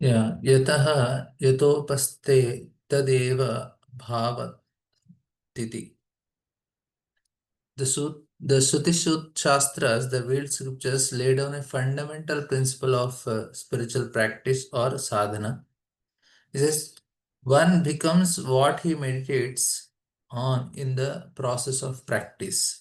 Yeah, yataha yatopaste tadeva bhavatiti. The Shruti Shastras, the Vedic scriptures, lay down a fundamental principle of spiritual practice or sadhana. It says, one becomes what he meditates on in the process of practice.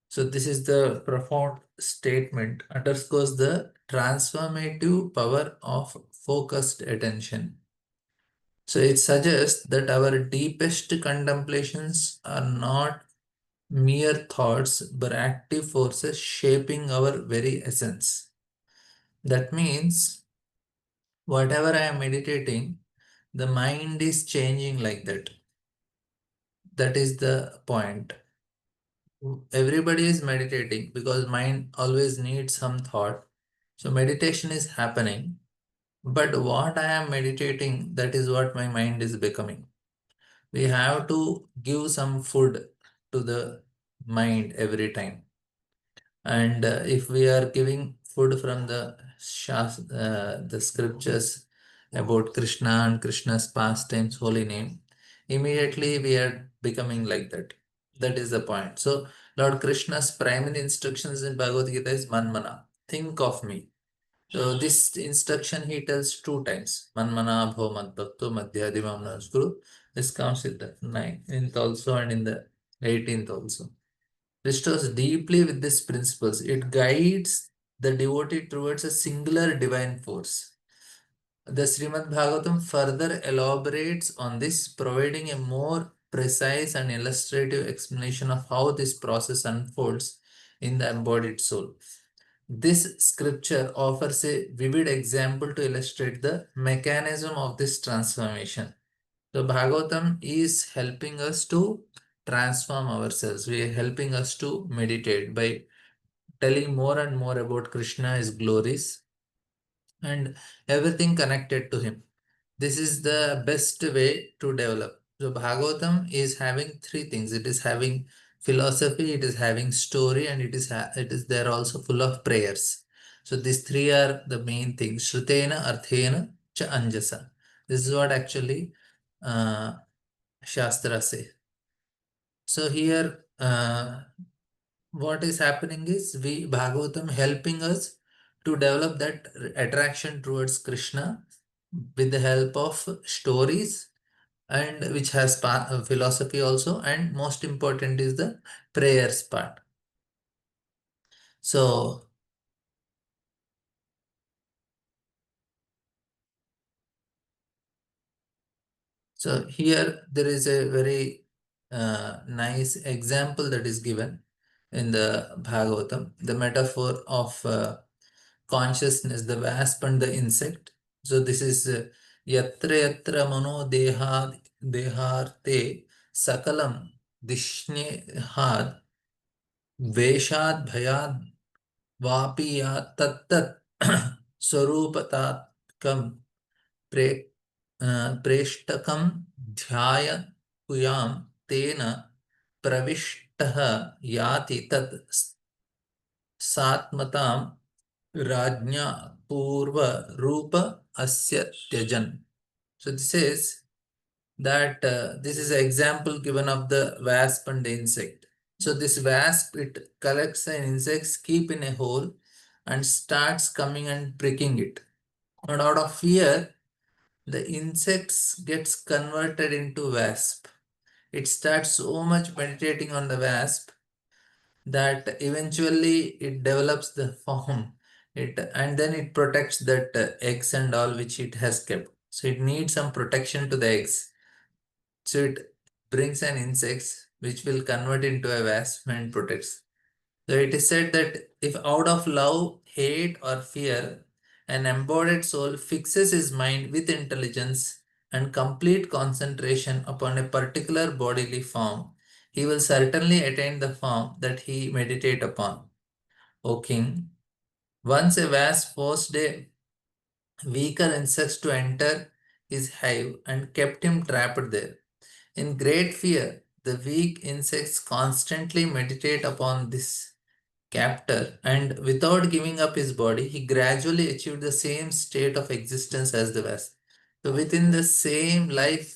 So, this is the profound statement, underscores the transformative power of focused attention. So, it suggests that our deepest contemplations are not mere thoughts but active forces shaping our very essence. That means, whatever I am meditating, the mind is changing like that. That is the point. Everybody is meditating because mind always needs some thought. So meditation is happening, but what I am meditating, that is what my mind is becoming. We have to give some food to the mind every time. And if we are giving food from the scriptures about Krishna and Krishna's pastimes, holy name, immediately we are becoming like that. That is the point. So Lord Krishna's primary instructions in Bhagavad Gita is manmana, think of me. So this instruction he tells two times. Manmana bho mad bhakto madhyadimam naskuru. This comes in the 9th also and in the 18th also. Restores deeply with these principles. It guides the devotee towards a singular divine force. The Srimad Bhagavatam further elaborates on this, providing a more precise and illustrative explanation of how this process unfolds in the embodied soul. This scripture offers a vivid example to illustrate the mechanism of this transformation. The Bhagavatam is helping us to transform ourselves. We are helping us to meditate by telling more and more about Krishna, his glories, and everything connected to him. This is the best way to develop. So Bhagavatam is having three things. It is having philosophy, it is having story, and it is there also full of prayers. So these three are the main things. Shrutena, Arthena, Cha Anjasa. This is what actually uh, Shastra say. So here, what is happening is we Bhagavatam helping us to develop that attraction towards Krishna with the help of stories, and which has philosophy also, and most important is the prayers part. So so here there is a very nice example that is given in the Bhagavatam, the metaphor of consciousness, the wasp and the insect. So this is yatra yatra mano deharte sakalam dishnehad veshad bhayad vapi ya tattat swarupatakam pre preshtakam dhyaya kuyam tena pravishtah yati tat satmatam Rajna Purva Rupa Asya Tyajan. So this is that this is an example given of the wasp and the insect. So this wasp, it collects the insects, keep in a hole, and starts coming and pricking it. But out of fear, the insects gets converted into wasp. It starts so much meditating on the wasp that eventually it develops the form, it and then it protects that eggs and all which it has kept. So it needs some protection to the eggs, so it brings an insect which will convert into a wasp and protects. So it is said that if out of love, hate, or fear, an embodied soul fixes his mind with intelligence and complete concentration upon a particular bodily form, he will certainly attain the form that he meditate upon. O king, once a wasp forced a weaker insect to enter his hive and kept him trapped there. In great fear, the weak insects constantly meditate upon this captor, and without giving up his body, he gradually achieved the same state of existence as the West. So within the same life,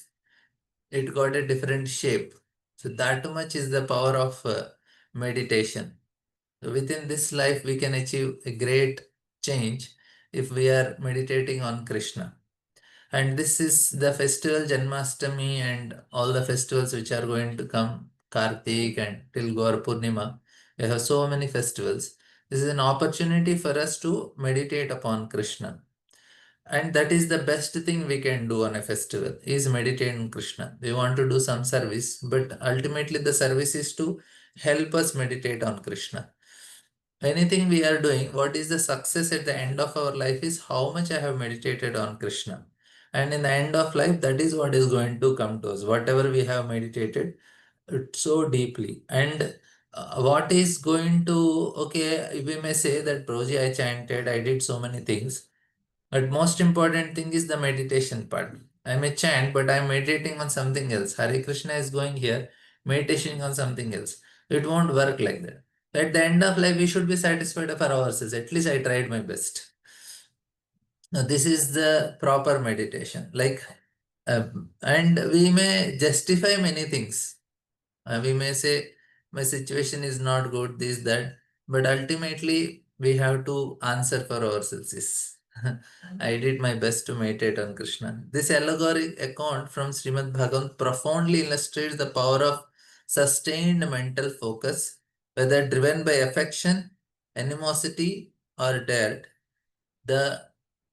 it got a different shape. So that much is the power of meditation. So within this life, we can achieve a great change if we are meditating on Krishna. And this is the festival Janmashtami and all the festivals which are going to come, Kartik and till Gaur Purnima. We have so many festivals. This is an opportunity for us to meditate upon Krishna. And that is the best thing we can do on a festival is meditate on Krishna. We want to do some service, but ultimately the service is to help us meditate on Krishna. Anything we are doing, what is the success at the end of our life is how much I have meditated on Krishna. And in the end of life, that is what is going to come to us. Whatever we have meditated so deeply. And what is going to, okay, we may say that Proji, I chanted, I did so many things. But most important thing is the meditation part. I may chant, but I'm meditating on something else. Hare Krishna is going here, meditation on something else. It won't work like that. At the end of life, we should be satisfied for ourselves. At least I tried my best. Now, this is the proper meditation. And we may justify many things. We may say, my situation is not good, this, that, but ultimately we have to answer for ourselves. Yes. I did my best to meditate on Krishna. This allegoric account from Srimad Bhagavatam profoundly illustrates the power of sustained mental focus, whether driven by affection, animosity, or doubt. The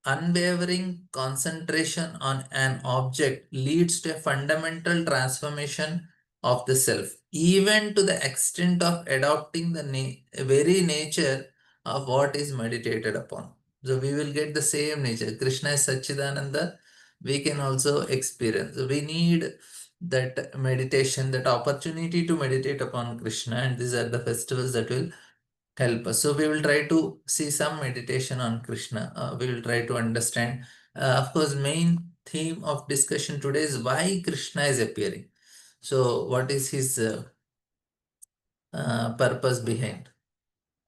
unwavering concentration on an object leads to a fundamental transformation of the self, even to the extent of adopting the very nature of what is meditated upon. So we will get the same nature. Krishna is Satchidananda. We can also experience. So we need that meditation, that opportunity to meditate upon Krishna, and these are the festivals that will help us. So we will try to see some meditation on Krishna. We will try to understand. Of course, main theme of discussion today is why Krishna is appearing. So what is his purpose behind?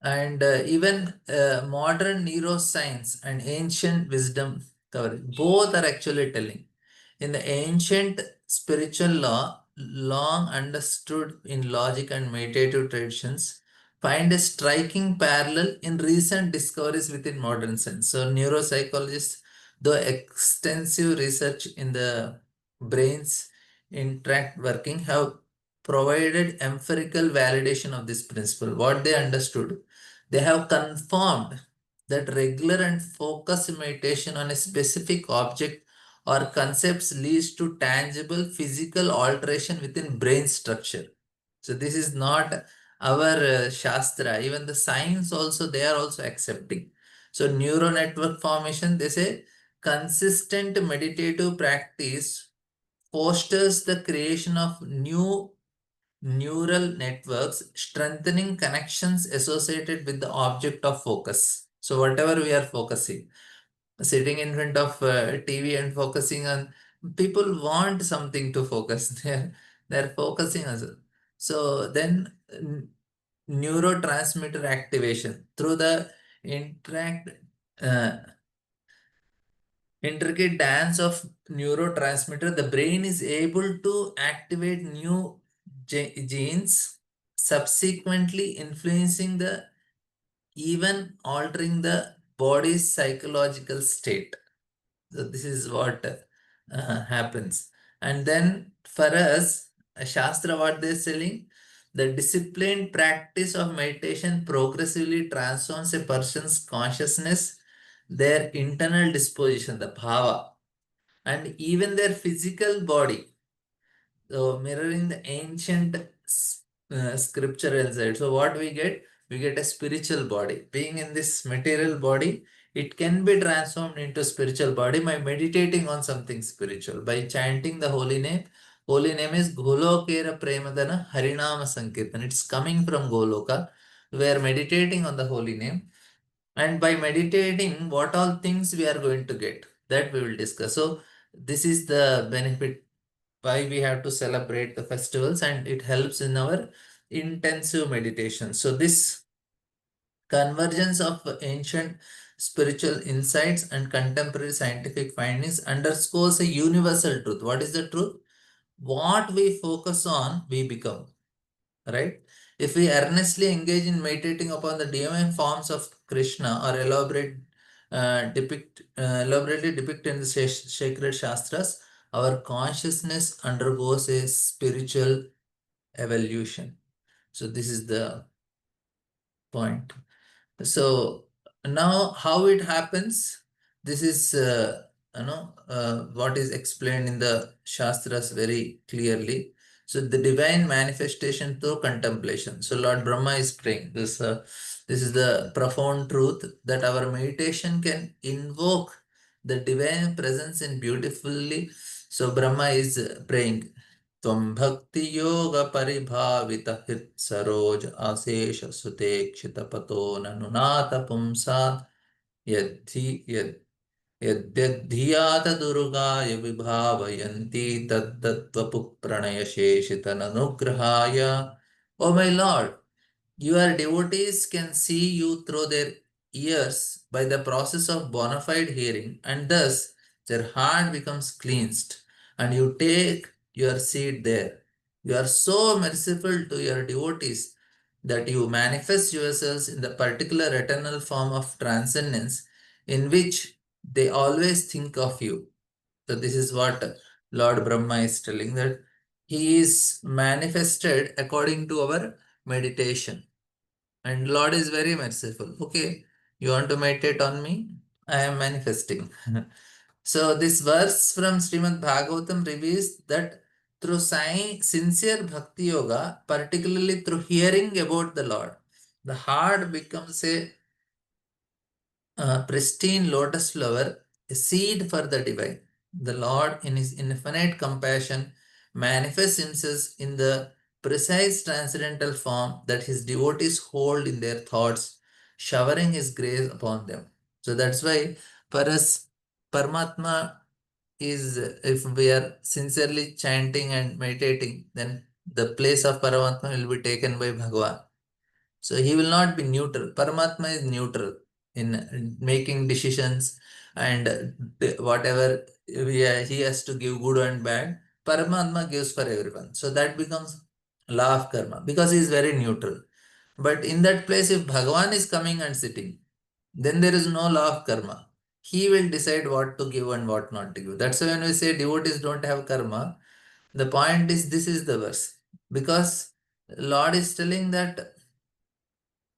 And even modern neuroscience and ancient wisdom cover both are actually telling. In the ancient spiritual law, long understood in logic and meditative traditions, find a striking parallel in recent discoveries within modern science. So, neuropsychologists, though extensive research in the brain's interact working, have provided empirical validation of this principle. What they understood, they have confirmed that regular and focused meditation on a specific object or concepts leads to tangible physical alteration within brain structure. So this is not our Shastra, even the science also, they are also accepting. So neural network formation, they say consistent meditative practice fosters the creation of new neural networks, strengthening connections associated with the object of focus. So whatever we are focusing, sitting in front of TV and focusing on, people want something to focus. They're focusing as well. So then neurotransmitter activation through the interact uh, intricate dance of neurotransmitter, the brain is able to activate new genes, subsequently influencing the even altering the body's psychological state. So this is what happens. And then for us, Shastra, what they're selling, the disciplined practice of meditation progressively transforms a person's consciousness, their internal disposition, the bhava, and even their physical body. So mirroring the ancient scriptural side. So what we get a spiritual body. Being in this material body, it can be transformed into spiritual body by meditating on something spiritual, by chanting the holy name. Holy name is Golokera Premadana Harinama Sankirtan. It's coming from Goloka. We are meditating on the holy name. And by meditating, what all things we are going to get, that we will discuss. So this is the benefit why we have to celebrate the festivals, and it helps in our intensive meditation. So this Convergence of ancient spiritual insights and contemporary scientific findings underscores a universal truth. What is the truth? What we focus on, we become. Right? If we earnestly engage in meditating upon the divine forms of Krishna or elaborately depict in the sacred shastras, our consciousness undergoes a spiritual evolution. So this is the point. So now how it happens, this is what is explained in the Shastras very clearly. So the divine manifestation through contemplation. So Lord Brahma is praying. This is the profound truth that our meditation can invoke the divine presence in beautifully. So Brahma is praying. त्वं भक्तियोगपरिभावितहित सरोज आशेष सुतेक्षितपतो ननुनाथ पुंसात् यद्धि यद् यद्यद्धियात दुर्गाय विभावयन्ति तद्दत्वपुः प्रणयशेषितननुग्रहाय. O my Lord, your devotees can see you through their ears by the process of bona fide hearing, and thus their heart becomes cleansed, and you take your seat there. You are so merciful to your devotees that you manifest yourselves in the particular eternal form of transcendence in which they always think of you. So, this is what Lord Brahma is telling, that he is manifested according to our meditation. And Lord is very merciful. Okay, you want to meditate on me? I am manifesting. So this verse from Srimad Bhagavatam reveals that through sincere bhakti yoga, particularly through hearing about the Lord, the heart becomes a pristine lotus flower, a seed for the divine. The Lord, in His infinite compassion, manifests Himself in the precise transcendental form that His devotees hold in their thoughts, showering His grace upon them. So that's why, for us, Paramatma is, if we are sincerely chanting and meditating, then the place of Paramatma will be taken by Bhagavan. So he will not be neutral. Paramatma is neutral in making decisions, and whatever he has to give good and bad, Paramatma gives for everyone. So that becomes law of karma because he is very neutral. But in that place, if Bhagavan is coming and sitting, then there is no law of karma. He will decide what to give and what not to give. That's why when we say devotees don't have karma, the point is this is the verse. Because Lord is telling that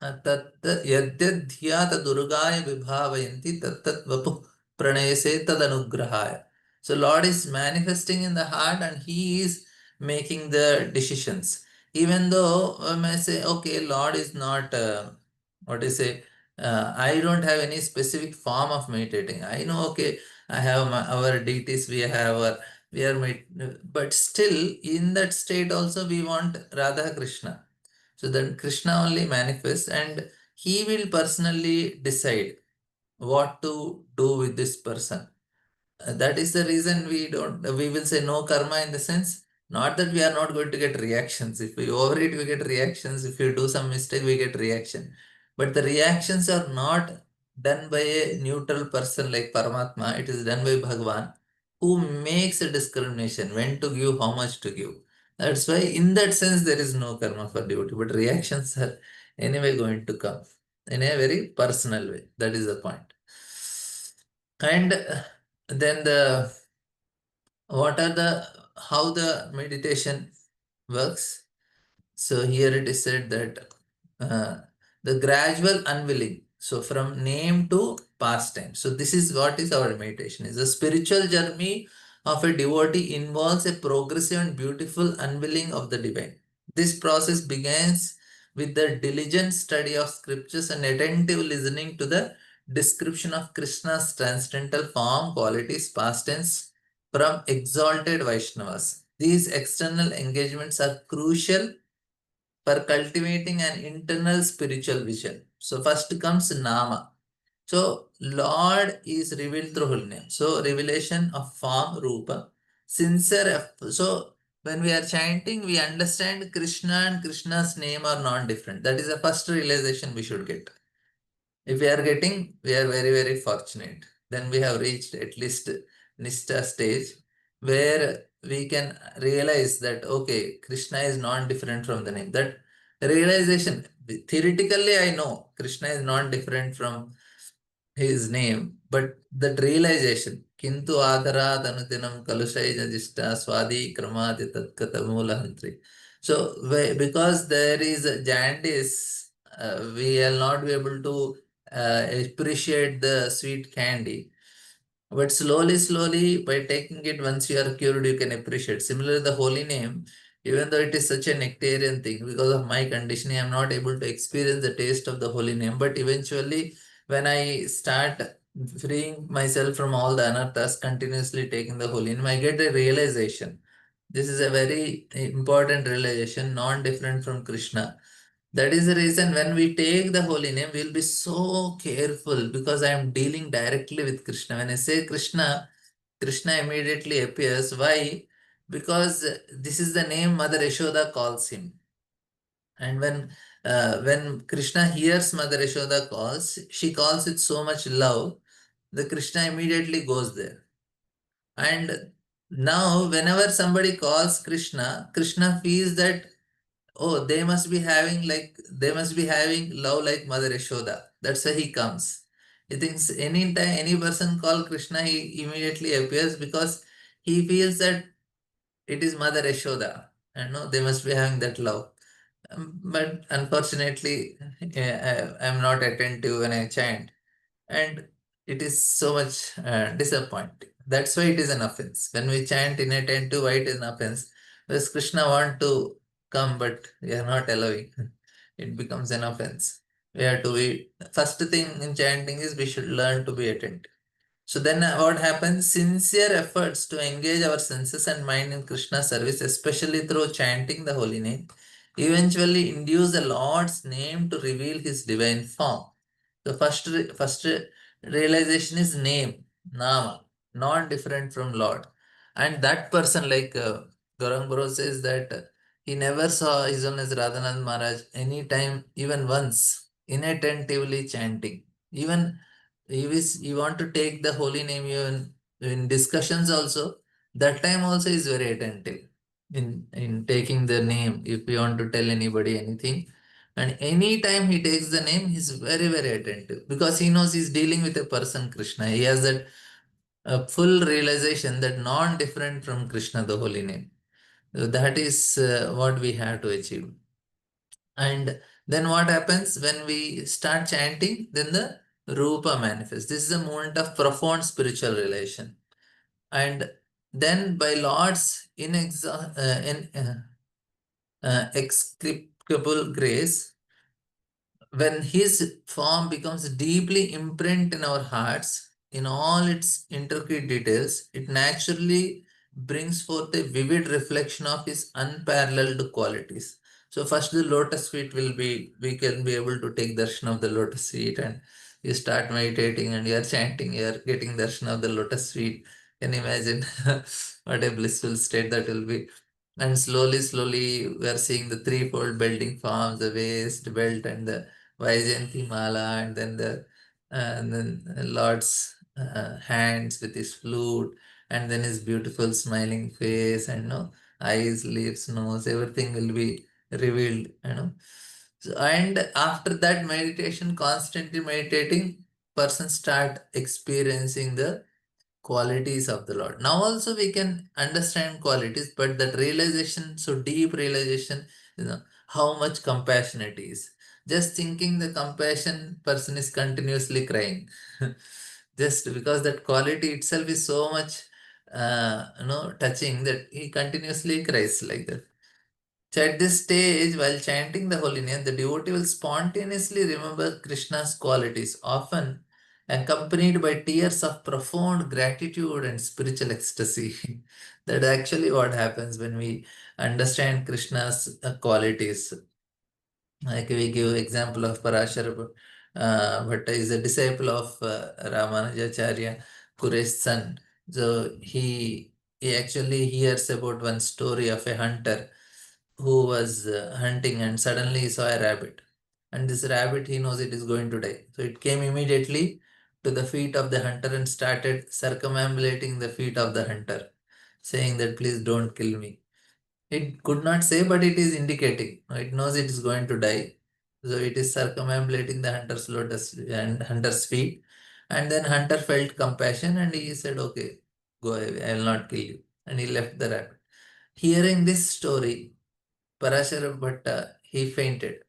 तत् यद्यध्यात दुर्गाय विभावयन्ति तत्तत् वपुः प्रणयसे तदनुग्रहाय. So Lord is manifesting in the heart and He is making the decisions. Even though I may say, okay, Lord is not, what is say, I don't have any specific form of meditating. I know, okay, I have our deities, we are, but still in that state also we want Radha Krishna. So then Krishna only manifests and he will personally decide what to do with this person. That is the reason we will say no karma in the sense, not that we are not going to get reactions. If we overeat, we get reactions. If you do some mistake, we get reaction. But the reactions are not done by a neutral person like Paramatma. It is done by Bhagavan who makes a discrimination when to give, how much to give. That's why in that sense there is no karma for devotee. But reactions are anyway going to come in a very personal way. That is the point. And then the what are the how the meditation works. So here it is said that the gradual unwilling, so from name to pastime. So this is what is our meditation, is a spiritual journey of a devotee involves a progressive and beautiful unveiling of the divine. This process begins with the diligent study of scriptures and attentive listening to the description of Krishna's transcendental form, qualities, past tense from exalted Vaishnavas. These external engagements are crucial for cultivating an internal spiritual vision. So first comes Nama. So Lord is revealed through holy name. So revelation of form, Rupa. Sincere. So when we are chanting, we understand Krishna and Krishna's name are not different. That is the first realization we should get. If we are getting, we are very, very fortunate. Then we have reached at least Nishta stage where we can realize that, okay, Krishna is non-different from the name. That realization, theoretically, I know Krishna is non-different from his name, but that realization, Kintu Adara Danutinam Kalushai Jista Swadi Kramadi Tatkata Mulahantri. So, because there is a jaundice, we will not be able to appreciate the sweet candy. But slowly, slowly, by taking it, once you are cured, you can appreciate. Similarly, the holy name, even though it is such a nectarian thing, because of my conditioning, I am not able to experience the taste of the holy name. But eventually, when I start freeing myself from all the anarthas, continuously taking the holy name, I get a realization. This is a very important realization, non-different from Krishna. That is the reason when we take the holy name, we'll be so careful because I am dealing directly with Krishna. When I say Krishna, Krishna immediately appears. Why? Because this is the name Mother Yashoda calls him. And when Krishna hears Mother Yashoda calls, she calls with so much love, the Krishna immediately goes there. And now, whenever somebody calls Krishna, Krishna feels that, oh, they must be having love like Mother Yashoda. That's why he comes. He thinks any time any person call Krishna, he immediately appears because he feels that it is Mother Yashoda. And no, they must be having that love. But unfortunately, I'm not attentive when I chant, and it is so much disappointing. That's why it is an offense. When we chant inattentive, why it is an offense? Because Krishna want to come, but we are not allowing. It becomes an offense. We have to be, first thing in chanting is we should learn to be attentive. So then what happens? Sincere efforts to engage our senses and mind in Krishna service, especially through chanting the holy name, eventually induce the Lord's name to reveal his divine form. The first realization is name, Nama, not different from Lord. And that person, like Gaurang Guru says that he never saw His Holiness Radhanath Maharaj anytime, even once, inattentively chanting. Even you want to take the holy name even in discussions also, that time also is very attentive in taking the name. If you want to tell anybody anything, and anytime he takes the name, he's very, very attentive because he knows he's dealing with a person, Krishna. He has that full realization that non-different from Krishna, the holy name. So that is what we have to achieve. And then what happens when we start chanting? Then the Rupa manifests. This is a moment of profound spiritual relation. And then by Lord's inexplicable grace, when his form becomes deeply imprinted in our hearts in all its intricate details, it naturally brings forth a vivid reflection of his unparalleled qualities. So first the lotus feet will be, we can be able to take darshan of the lotus feet, and you start meditating and you are chanting, you are getting darshan of the lotus feet. Can you imagine what a blissful state that will be? And slowly, slowly, we are seeing the threefold belting forms, the waist, belt, and the Vaijayanti Mala, and then Lord's hands with his flute, and then his beautiful smiling face, and eyes, lips, nose, everything will be revealed. So, and after that meditation, constantly meditating, person start experiencing the qualities of the Lord. Now also we can understand qualities, but that realization, so deep realization, how much compassionate is. Just thinking the compassion, person is continuously crying. Just because that quality itself is so much touching that he continuously cries like that. So at this stage, while chanting the holy name, the devotee will spontaneously remember Krishna's qualities, often accompanied by tears of profound gratitude and spiritual ecstasy. That's actually what happens when we understand Krishna's qualities. Like we give example of Parashara Bhatta is a disciple of Ramanujacharya, Kuresh's son. So he actually hears about one story of a hunter who was hunting and suddenly he saw a rabbit. and this rabbit, he knows it is going to die. So it came immediately to the feet of the hunter and started circumambulating the feet of the hunter, saying that please don't kill me. It could not say, but it is indicating. It knows it is going to die. So it is circumambulating the hunter's lotus and hunter's feet. And then hunter felt compassion and he said, okay, go away, I will not kill you. And he left the rabbit. Hearing this story, Parashara Bhatta, he fainted.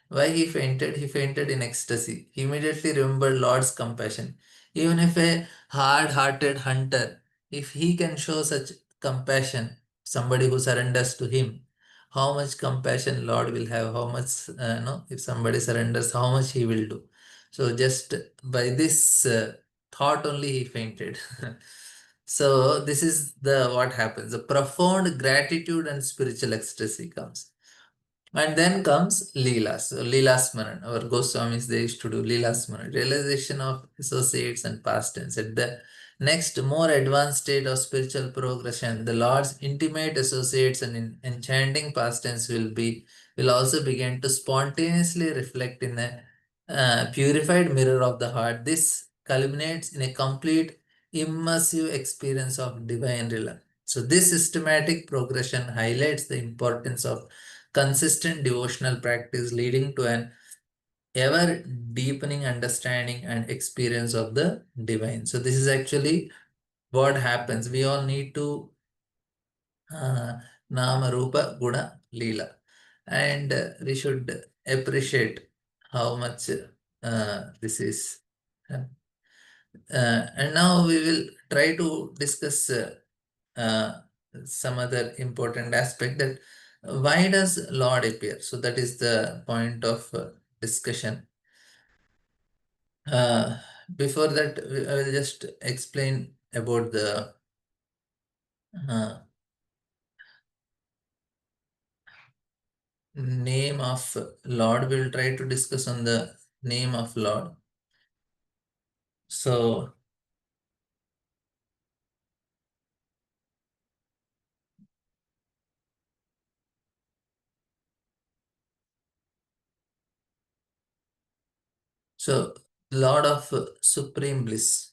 Why he fainted? He fainted in ecstasy. He immediately remembered Lord's compassion. Even if a hard-hearted hunter, if he can show such compassion, somebody who surrenders to him, how much compassion Lord will have, how much, no, if somebody surrenders, how much he will do. So just by this thought only he fainted. So this is the what happens. The profound gratitude and spiritual ecstasy comes. And then comes Leela. So Leela Smaran. Our Goswamis, they used to do Leela Smaran. Realization of associates and past tense. At the next, more advanced state of spiritual progression, the Lord's intimate associates and enchanting past tense will also begin to spontaneously reflect in a purified mirror of the heart. This culminates in a complete immersive experience of divine relation. So this systematic progression highlights the importance of consistent devotional practice leading to an ever deepening understanding and experience of the divine. So this is actually what happens. We all need to Nama Rupa Guna Leela, and we should appreciate how much this is. And now we will try to discuss uh, some other important aspect, that why does Lord appear? So that is the point of discussion. Uh, Before that, I will just explain about the uh, name of Lord. We will try to discuss on the name of Lord. So, so Lord of Supreme Bliss.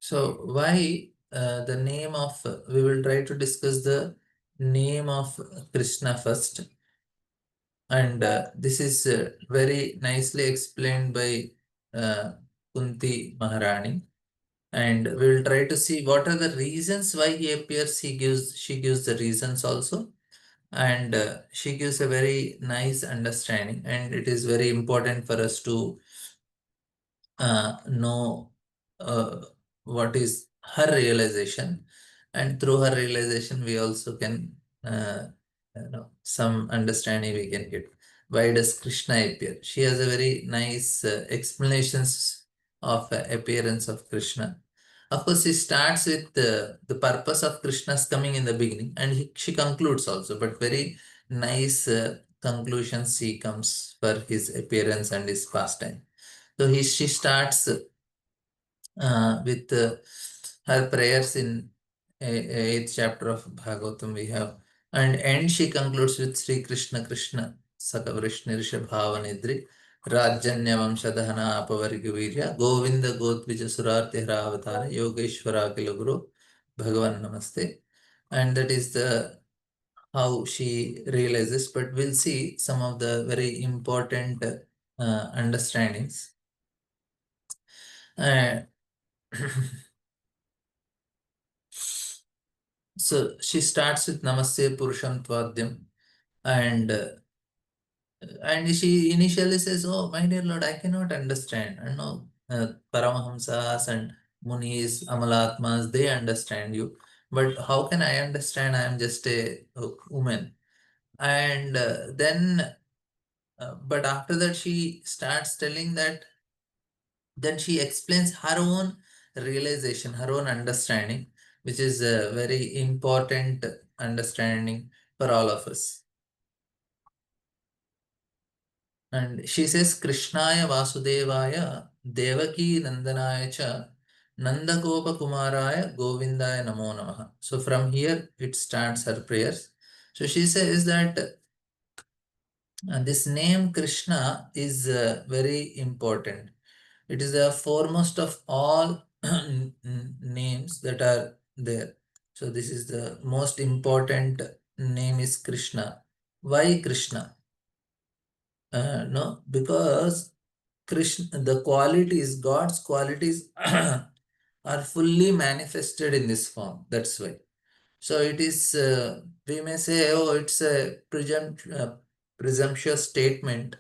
So why the name of, we will try to discuss the name of Krishna first. And this is very nicely explained by uh, Kunti Maharani. And we will try to see what are the reasons why he appears. She gives the reasons also. And she gives a very nice understanding. And it is very important for us to know what is her realization, and through her realization we also can some understanding we can get. Why does Krishna appear? She has a very nice explanations of appearance of Krishna. Of course, she starts with the purpose of Krishna's coming in the beginning, and she concludes also, but very nice conclusions she comes for his appearance and his pastime. So she starts with her prayers in eighth chapter of Bhagavatam we have, and she concludes with Sri Krishna Krishna Sakavrishni Rishabhavanidri Rajanya Vamshadhana Apavargavirya Govinda Gotvija Surarti Haravatara Yogeshwara Kilaguru Bhagavan Namaste. And that is the how she realizes, but we'll see some of the very important understandings. Uh, So she starts with Namaste Purusham Tvadyam, and she initially says, "Oh, my dear Lord, I cannot understand. I know Paramahamsas and Munis, Amalatmas, they understand you, but how can I understand? I am just a woman." And but after that, she starts telling that. Then she explains her own realization, her own understanding, which is a very important understanding for all of us. And she says, Krishnaya Vasudevaya Devaki Nandanaya Cha Nandagopa Kumaraya Govindaya Namo Namaha. So from here it starts her prayers. So she says that this name Krishna is very important. It is the foremost of all names that are there. So this is the most important name is Krishna. Why Krishna? No, because Krishna, the qualities, God's qualities are fully manifested in this form. That's why. So it is, we may say, oh, it's a presumptuous statement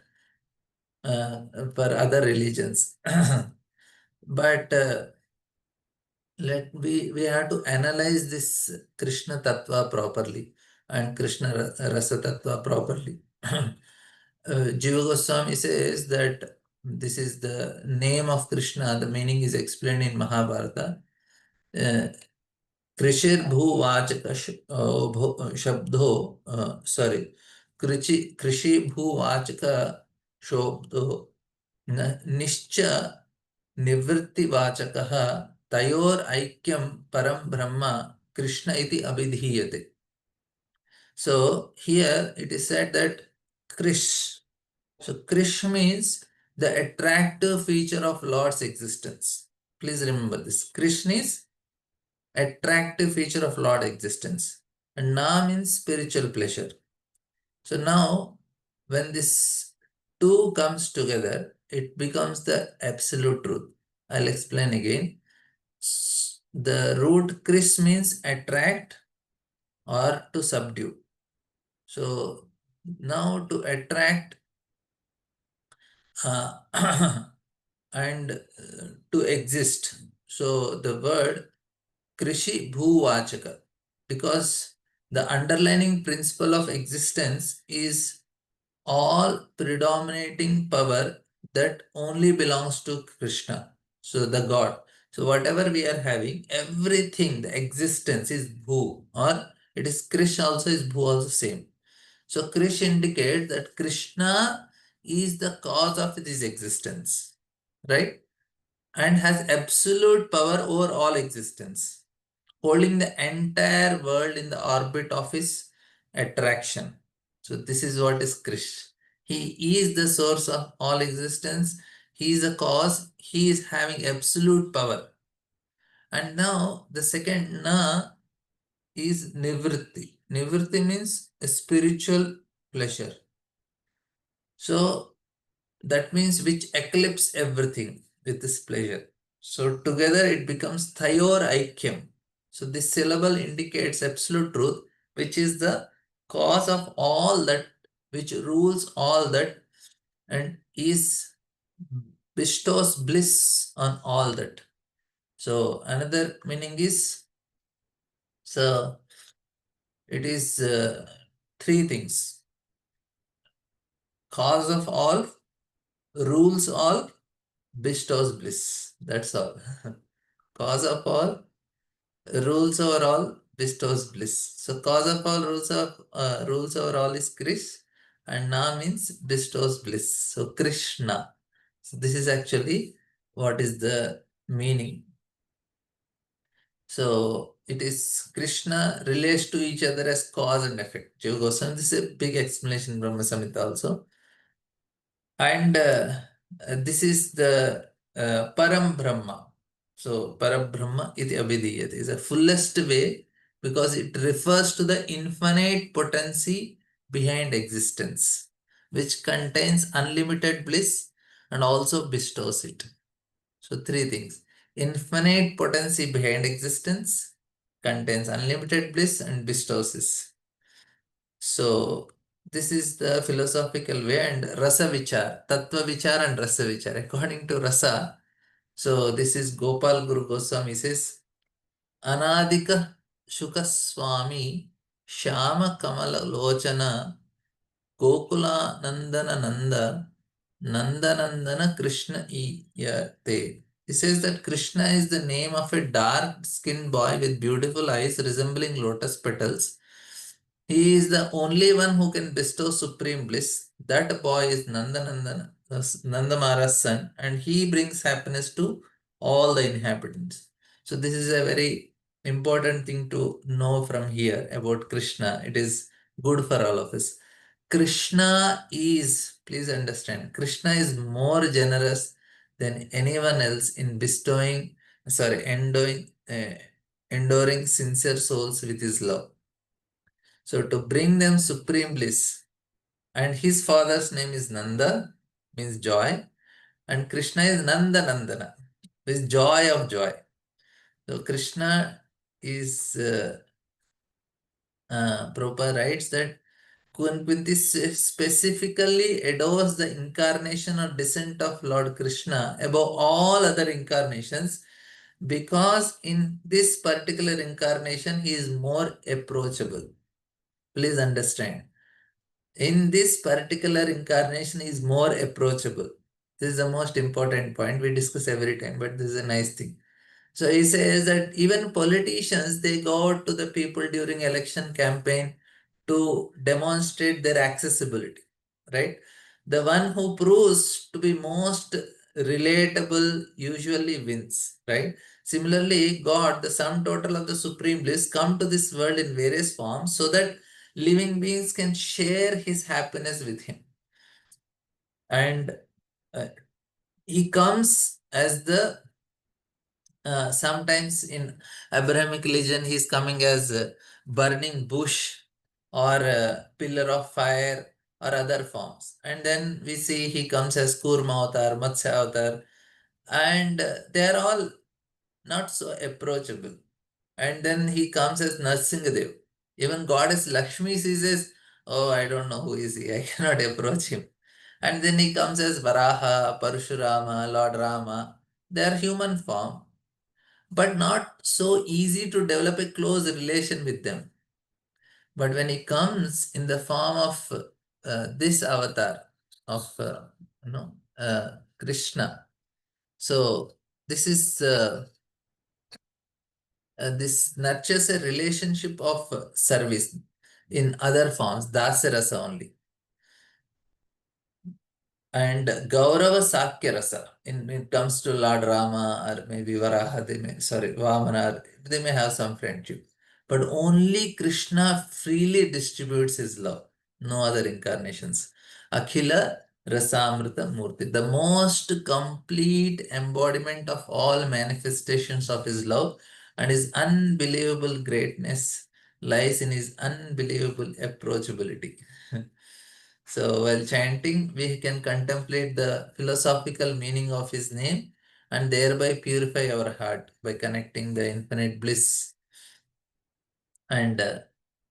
for other religions. But we have to analyze this Krishna Tattva properly and Krishna Rasa Tattva properly. Jiva Goswami says that this is the name of Krishna. The meaning is explained in Mahabharata. Krishir bhu vachaka shabdo, sorry, Krishi bhu vachaka shobdo निश्च निवृत्तिवाचकः तयोर ऐक्यं परम ब्रह्म Krishna iti abhidhiyate. So here it is said that Krish. So Krish means the attractive feature of Lord's existence. Please remember this. Krishna is attractive feature of Lord existence. And Na means spiritual pleasure. So now when this two comes together, it becomes the absolute truth. I'll explain again. The root Kris means attract or to subdue. So now to attract uh, and to exist. So the word Krishi Bhuvachaka, because the underlying principle of existence is all predominating power that only belongs to Krishna, so the God. So whatever we are having, everything, the existence is Bhu, or it is Krish also is Bhu also same. So Krish indicates that Krishna is the cause of this existence, right? And has absolute power over all existence, holding the entire world in the orbit of his attraction. So this is what is Krish. He is the source of all existence. He is the cause. He is having absolute power. And now the second Na is Nivritti. Nivritti means a spiritual pleasure. So that means which eclipse everything with this pleasure. So together it becomes Thayor Aikyam. So this syllable indicates absolute truth, which is the cause of all that, which rules all that, and is bestows bliss on all that. So another meaning is, so it is three things: cause of all, rules all, bestows bliss. That's all. Cause of all, rules over all, bestows bliss. So cause of all, rules over all is Krish, and Na means bestows bliss. So Krishna. So this is actually what is the meaning. So it is Krishna relates to each other as cause and effect. Jiva Goswami, this is a big explanation in Brahma Samhita also. And this is the Param Brahma. So Param Brahma iti abhidiyate is the fullest way because it refers to the infinite potency behind existence, which contains unlimited bliss and also bestows it. So three things: infinite potency behind existence, contains unlimited bliss, and bestows this. So this is the philosophical way, and rasa vichar, tattva vichar and rasa vichar. According to rasa, so this is Gopal Guru Goswami says, Anadika Shukaswami Shama Kamala Lochana Gokula Nandana Nanda Nanda Nandana Krishna Iyate. He says that Krishna is the name of a dark skinned boy with beautiful eyes resembling lotus petals. He is the only one who can bestow supreme bliss. That boy is Nandamara's son, and he brings happiness to all the inhabitants. So this is a very important thing to know from here about Krishna. It is good for all of us. Krishna is, please understand, Krishna is more generous than anyone else in enduring sincere souls with his love. So to bring them supreme bliss, and his father's name is Nanda, means joy, and Krishna is Nanda Nandana, means joy of joy. So Krishna is, Prabhupada writes that Kunti specifically adores the incarnation or descent of Lord Krishna above all other incarnations, because in this particular incarnation he is more approachable. Please understand. In this particular incarnation he is more approachable. This is the most important point we discuss every time, but this is a nice thing. So he says that even politicians, they go out to the people during election campaign to demonstrate their accessibility, right? The one who proves to be most relatable usually wins, right? Similarly, God, the sum total of the supreme bliss, come to this world in various forms so that living beings can share his happiness with him. And uh, he comes as the sometimes in Abrahamic religion, he's coming as a burning bush or a pillar of fire or other forms. And then we see he comes as Kurma avatar, Matsya avatar, and they are all not so approachable. And then he comes as Narsingadev. Even goddess Lakshmi says, "Oh, I don't know who is he, I cannot approach him." And then he comes as Varaha, Parashurama, Lord Rama. They are human form, but not so easy to develop a close relation with them. But when he comes in the form of this avatar of Krishna, so this is this nurtures a relationship of service in other forms, dasarasa only. And Gaurava Sakya Rasa, in when it comes to Lord Rama or maybe Varaha, Vamana, they may have some friendship. But only Krishna freely distributes his love, no other incarnations. Akhila Rasamrita Murti, the most complete embodiment of all manifestations of his love, and his unbelievable greatness lies in his unbelievable approachability. So while chanting, we can contemplate the philosophical meaning of his name and thereby purify our heart by connecting the infinite bliss. And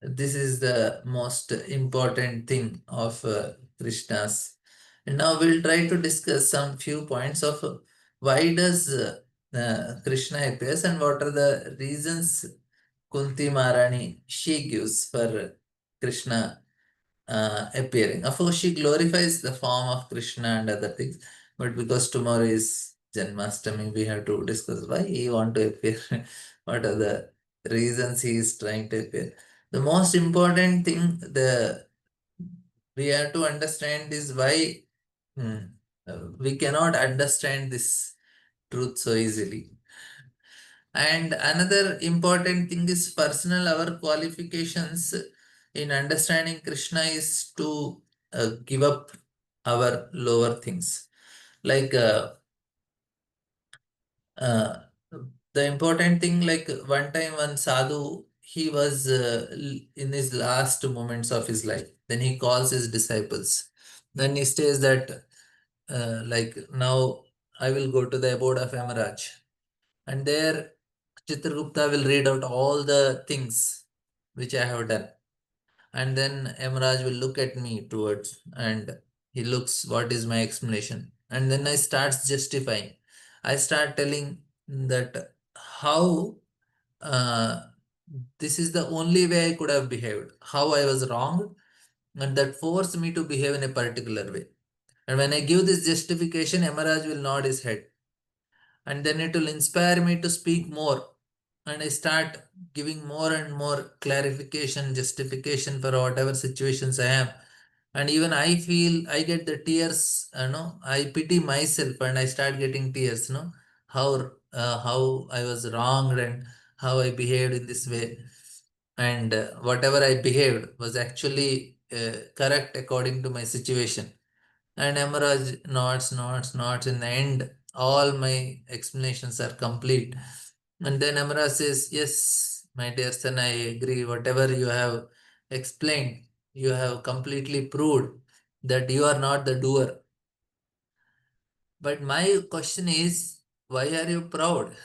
this is the most important thing of Krishna's. And now we'll try to discuss some few points of why does Krishna appears and what are the reasons Kunti Maharani she gives for Krishna appearing. Of course, she glorifies the form of Krishna and other things, but because tomorrow is Janmashtami, we have to discuss why he want to appear, what are the reasons he is trying to appear. The most important thing we have to understand is why we cannot understand this truth so easily. And another important thing is personal, our qualifications in understanding Krishna is to give up our lower things. Like uh, the important thing, like one time one sadhu, he was in his last moments of his life. Then he calls his disciples. Then he says that, like now I will go to the abode of Yamaraj. And there Chitragupta will read out all the things which I have done. And then Emeraj will look at me towards and he looks what is my explanation. And then I starts justifying. I start telling that how uh, this is the only way I could have behaved, how I was wrong, and that forced me to behave in a particular way. And when I give this justification, Emeraj will nod his head. And then it will inspire me to speak more. and I start giving more and more clarification, justification for whatever situations I am. And even I feel I get the tears, I pity myself and I start getting tears, how I was wronged and how I behaved in this way. And whatever I behaved was actually correct according to my situation. And Emerald nods, nods, nods. In the end, all my explanations are complete. And then Amara says, yes, my dear son, I agree. Whatever you have explained, you have completely proved that you are not the doer. But my question is, why are you proud?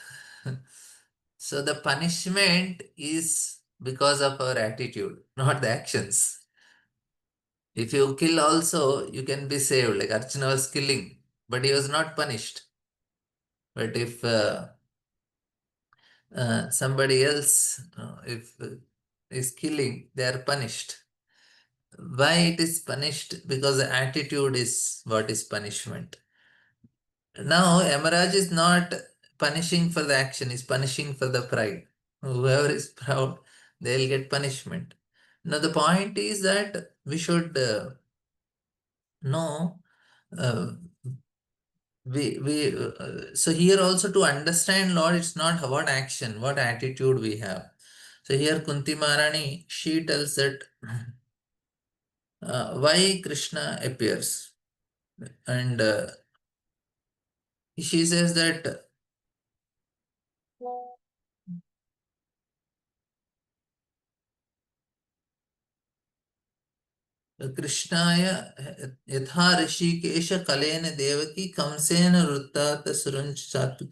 So the punishment is because of our attitude, not the actions. If you kill also, you can be saved. Like Archana was killing, but he was not punished. But if somebody else, if is killing, they are punished. Why it is punished? Because the attitude is what is punishment. Now, Emeraj is not punishing for the action, is punishing for the pride. Whoever is proud, they'll get punishment. Now, the point is that we should know. Uh, so here also to understand Lord, it's not what action, what attitude we have. So here Kunti Maharani, she tells that why Krishna appears. And she says that कृष्णाय यथा ऋषिकेश कलेन देवकी कंसेन वृत्तात् सुरञ्चात्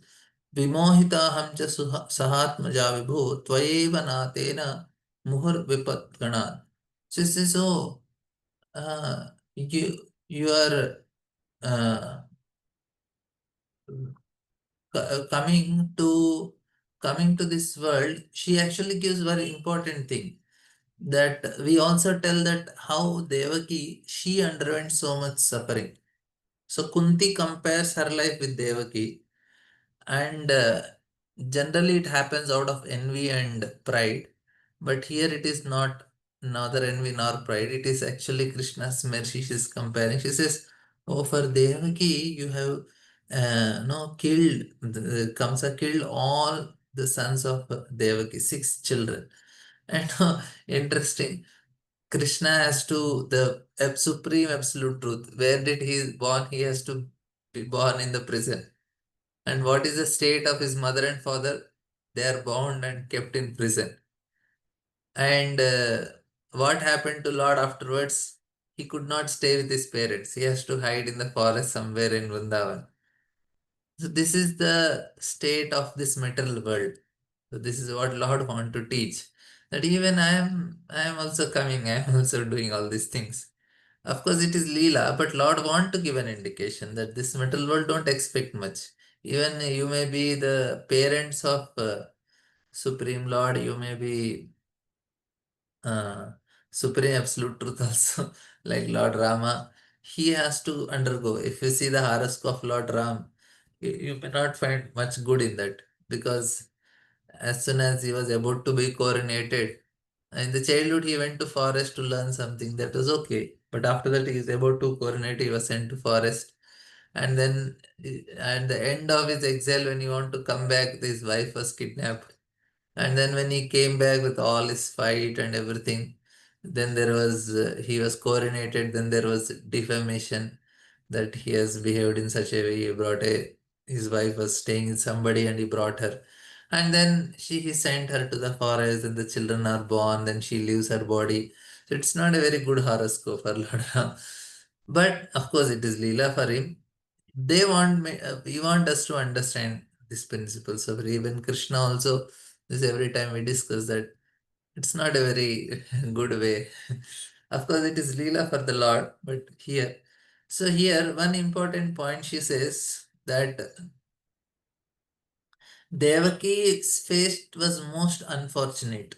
विमोहिताहं च सहात्मजा विभो त्वयैव नातेन मुहुर्विपत्गणात्. So you are uh, coming to this world. She actually gives very important thing, that we also tell that how Devaki, she underwent so much suffering. So Kunti compares her life with Devaki, and generally it happens out of envy and pride. But here it is not neither envy nor pride. It is actually Krishna's mercy she is comparing. She says, "Oh, for Devaki, you have no killed. Kamsa killed all the sons of Devaki, six children." And interesting. Krishna has to the supreme absolute truth. Where did he is born? He has to be born in the prison. And what is the state of his mother and father? They are bound and kept in prison. And what happened to Lord afterwards? He could not stay with his parents. He has to hide in the forest somewhere in Vrindavan. So this is the state of this material world. So this is what Lord want to teach. That even I am also coming, I am also doing all these things. Of course, it is Leela, but Lord want to give an indication that this material world don't expect much. Even you may be the parents of Supreme Lord, you may be uh, Supreme Absolute Truth also, like Lord Rama. He has to undergo. If you see the horoscope of Lord Ram, you may not find much good in that, because as soon as he was about to be coronated, in the childhood he went to forest to learn something that was okay. But after that he is about to coronate, he was sent to forest. And then at the end of his exile, when he want to come back, his wife was kidnapped. And then when he came back with all his fight and everything, then there was he was coronated. Then there was defamation that he has behaved in such a way. He brought a his wife was staying with somebody and he brought her. And then he sent her to the forest and the children are born. Then she leaves her body. So it's not a very good horoscope for Lord Ram. But of course, it is Leela for him. They want me, we want us to understand these principles of even Krishna also. This every time we discuss that it's not a very good way. Of course, it is Leela for the Lord, but here. So here, one important point she says that Devaki's fate was most unfortunate.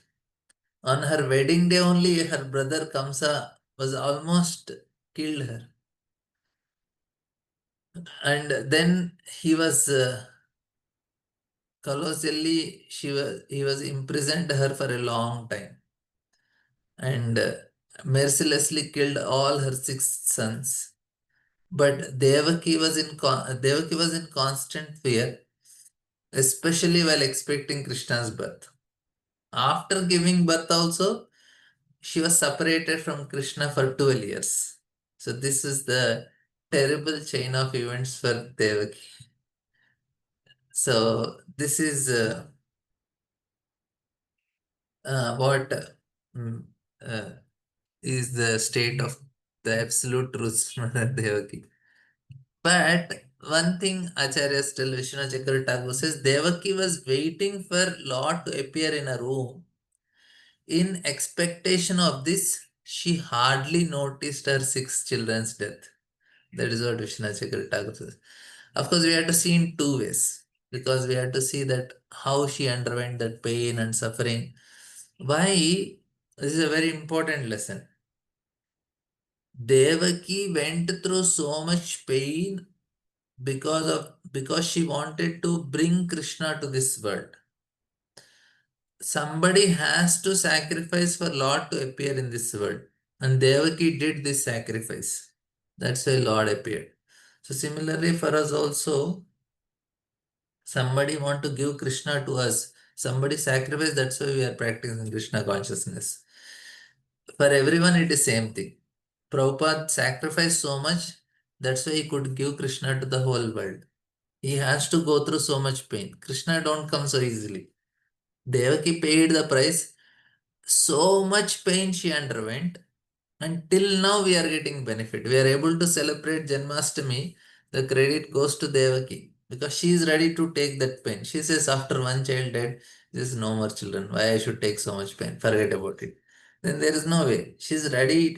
On her wedding day only, her brother Kamsa was almost killed her. And then he was colossally, he was imprisoned her for a long time, and mercilessly killed all her six sons. But Devaki was in constant fear, especially while expecting Krishna's birth. After giving birth also, she was separated from Krishna for 12 years. So this is the terrible chain of events for Devaki. So this is what mm, uh, is the state of the absolute truth, Mother Devaki. But one thing Acharya still Vishnu Chakra Thakur says, Devaki was waiting for Lord to appear in a room. In expectation of this, she hardly noticed her six children's death. That is what Vishnu Chakra Thakur says. Of course, we have to see in two ways, because we have to see that how she underwent that pain and suffering. Why? This is a very important lesson. Devaki went through so much pain because she wanted to bring Krishna to this world. Somebody has to sacrifice for Lord to appear in this world. And Devaki did this sacrifice. That's why Lord appeared. So similarly for us also, somebody want to give Krishna to us. Somebody sacrifice, that's why we are practicing Krishna consciousness. For everyone it is same thing. Prabhupada sacrificed so much, that's why he could give Krishna to the whole world. He has to go through so much pain. Krishna don't come so easily. Devaki paid the price. So much pain she underwent. Until now, we are getting benefit. We are able to celebrate Janmashtami. The credit goes to Devaki because she is ready to take that pain. She says, after one child dead, there is no more children. Why I should take so much pain? Forget about it. Then there is no way. She's ready,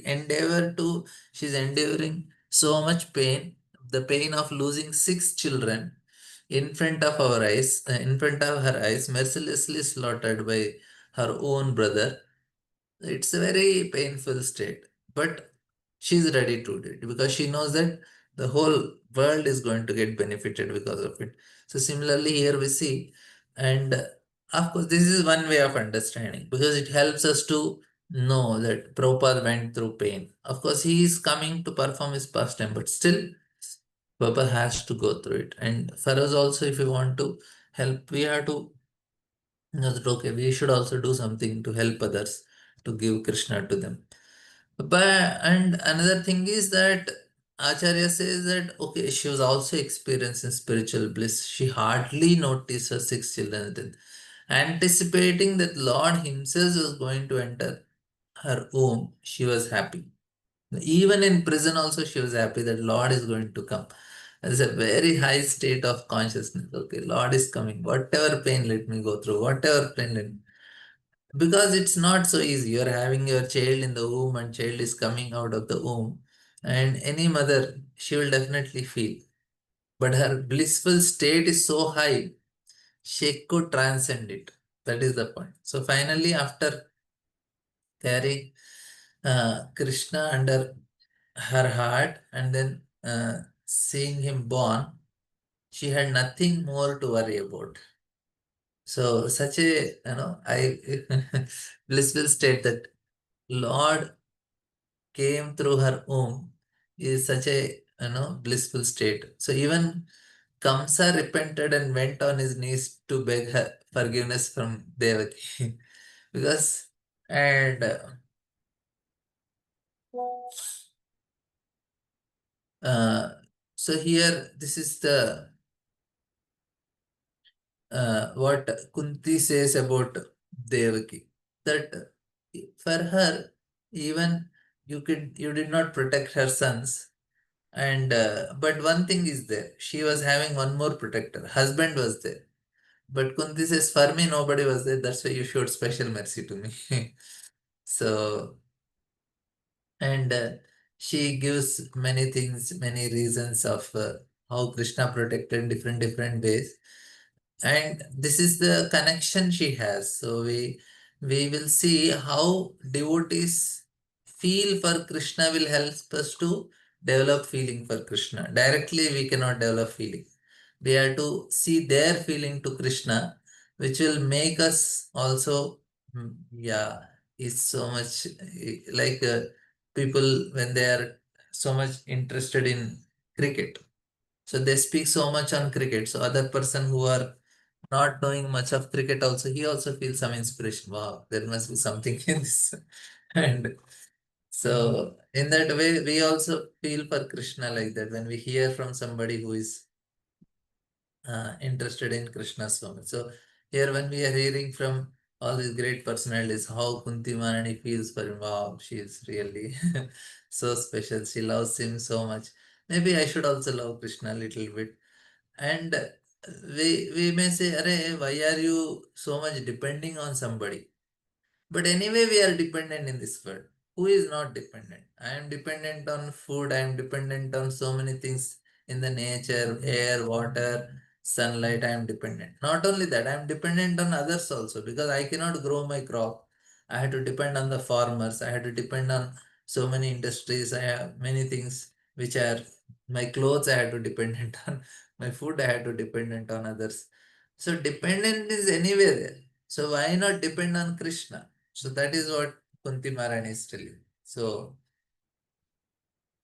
she's endeavoring so much pain, the pain of losing six children in front of our eyes, in front of her eyes, mercilessly slaughtered by her own brother. It's a very painful state, but she's ready to do it because she knows that the whole world is going to get benefited because of it. So similarly here we see, and of course this is one way of understanding because it helps us to know that Prabhupada went through pain. Of course he is coming to perform his pastime, but still Prabhupada has to go through it. And for us also, if we want to help, we have to know that okay, we should also do something to help others to give Krishna to them. But and another thing is that Acharya says that okay, she was also experiencing spiritual bliss. She hardly noticed her six children death. Anticipating that Lord Himself was going to enter her womb, she was happy. Even in prison, also she was happy that Lord is going to come. It's a very high state of consciousness. Okay, Lord is coming. Whatever pain, let me go through. Whatever pain, because it's not so easy. You're having your child in the womb and child is coming out of the womb. And any mother, she will definitely feel. But her blissful state is so high, she could transcend it. That is the point. So finally, after carrying Krishna under her heart and then seeing him born, she had nothing more to worry about. So such a I blissful state that Lord came through her womb is such a blissful state. So even Kamsa repented and went on his knees to beg her forgiveness from Devaki because and uh, so here this is the what Kunti says about Devaki, that for her, even you did not protect her sons, and but one thing is there, she was having one more protector, husband was there, but Kunti says, for me nobody was there, that's why you showed special mercy to me. So and she gives many things, many reasons of how Krishna protected different ways, and this is the connection she has. So we will see how devotees feel for Krishna will help us to develop feeling for Krishna. Directly we cannot develop feeling. We have to see their feeling to Krishna, which will make us also, yeah, is so much like people when they are so much interested in cricket, so they speak so much on cricket, so other person who are not knowing much of cricket also, he also feels some inspiration. Wow, there must be something in this. And so in that way we also feel for Krishna like that when we hear from somebody who is interested in Krishna so much. So here when we are hearing from all these great personalities, how Kunti Manani feels for him, wow, she is really so special. She loves him so much. Maybe I should also love Krishna a little bit. And we may say, Arey, why are you so much depending on somebody? But anyway, we are dependent in this world. Who is not dependent? I am dependent on food. I am dependent on so many things in the nature, air, water, sunlight. I am dependent. Not only that, I am dependent on others also because I cannot grow my crop. I had to depend on the farmers. I had to depend on so many industries. I have many things which are my clothes. I had to dependent on my food. I had to dependent on others. So dependent is anywhere there. So why not depend on Krishna? So that is what Kunti Maharani is telling. So,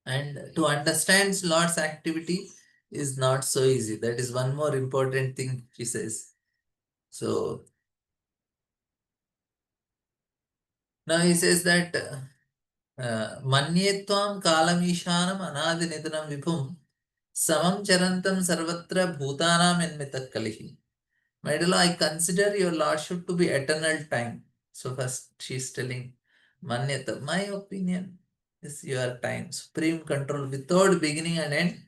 and to understand Lord's activity is not so easy. That is one more important thing she says. So now he says that Manyetvam kalameshanam anadi nidhanam vibhum samam charantam sarvatra bhutanam enmita kalihi. My dear, I consider your lordship to be eternal time. So first she's telling Manyata, my opinion is your time, supreme control without beginning and end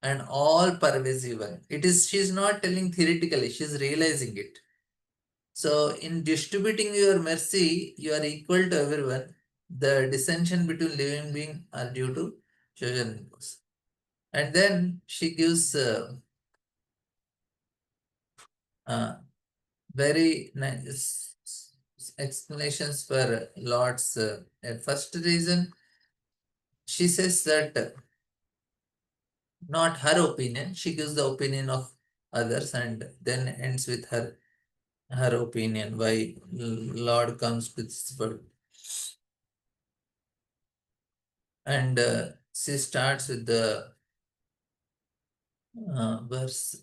and all pervasive one. It is she's not telling theoretically, she's realizing it. So in distributing your mercy, you are equal to everyone. The dissension between living beings are due to chosen impulse. And then she gives uh, very nice explanations for Lord's. First reason, she says that not her opinion, she gives the opinion of others and then ends with her opinion why Lord comes to this world. And she starts with the verse.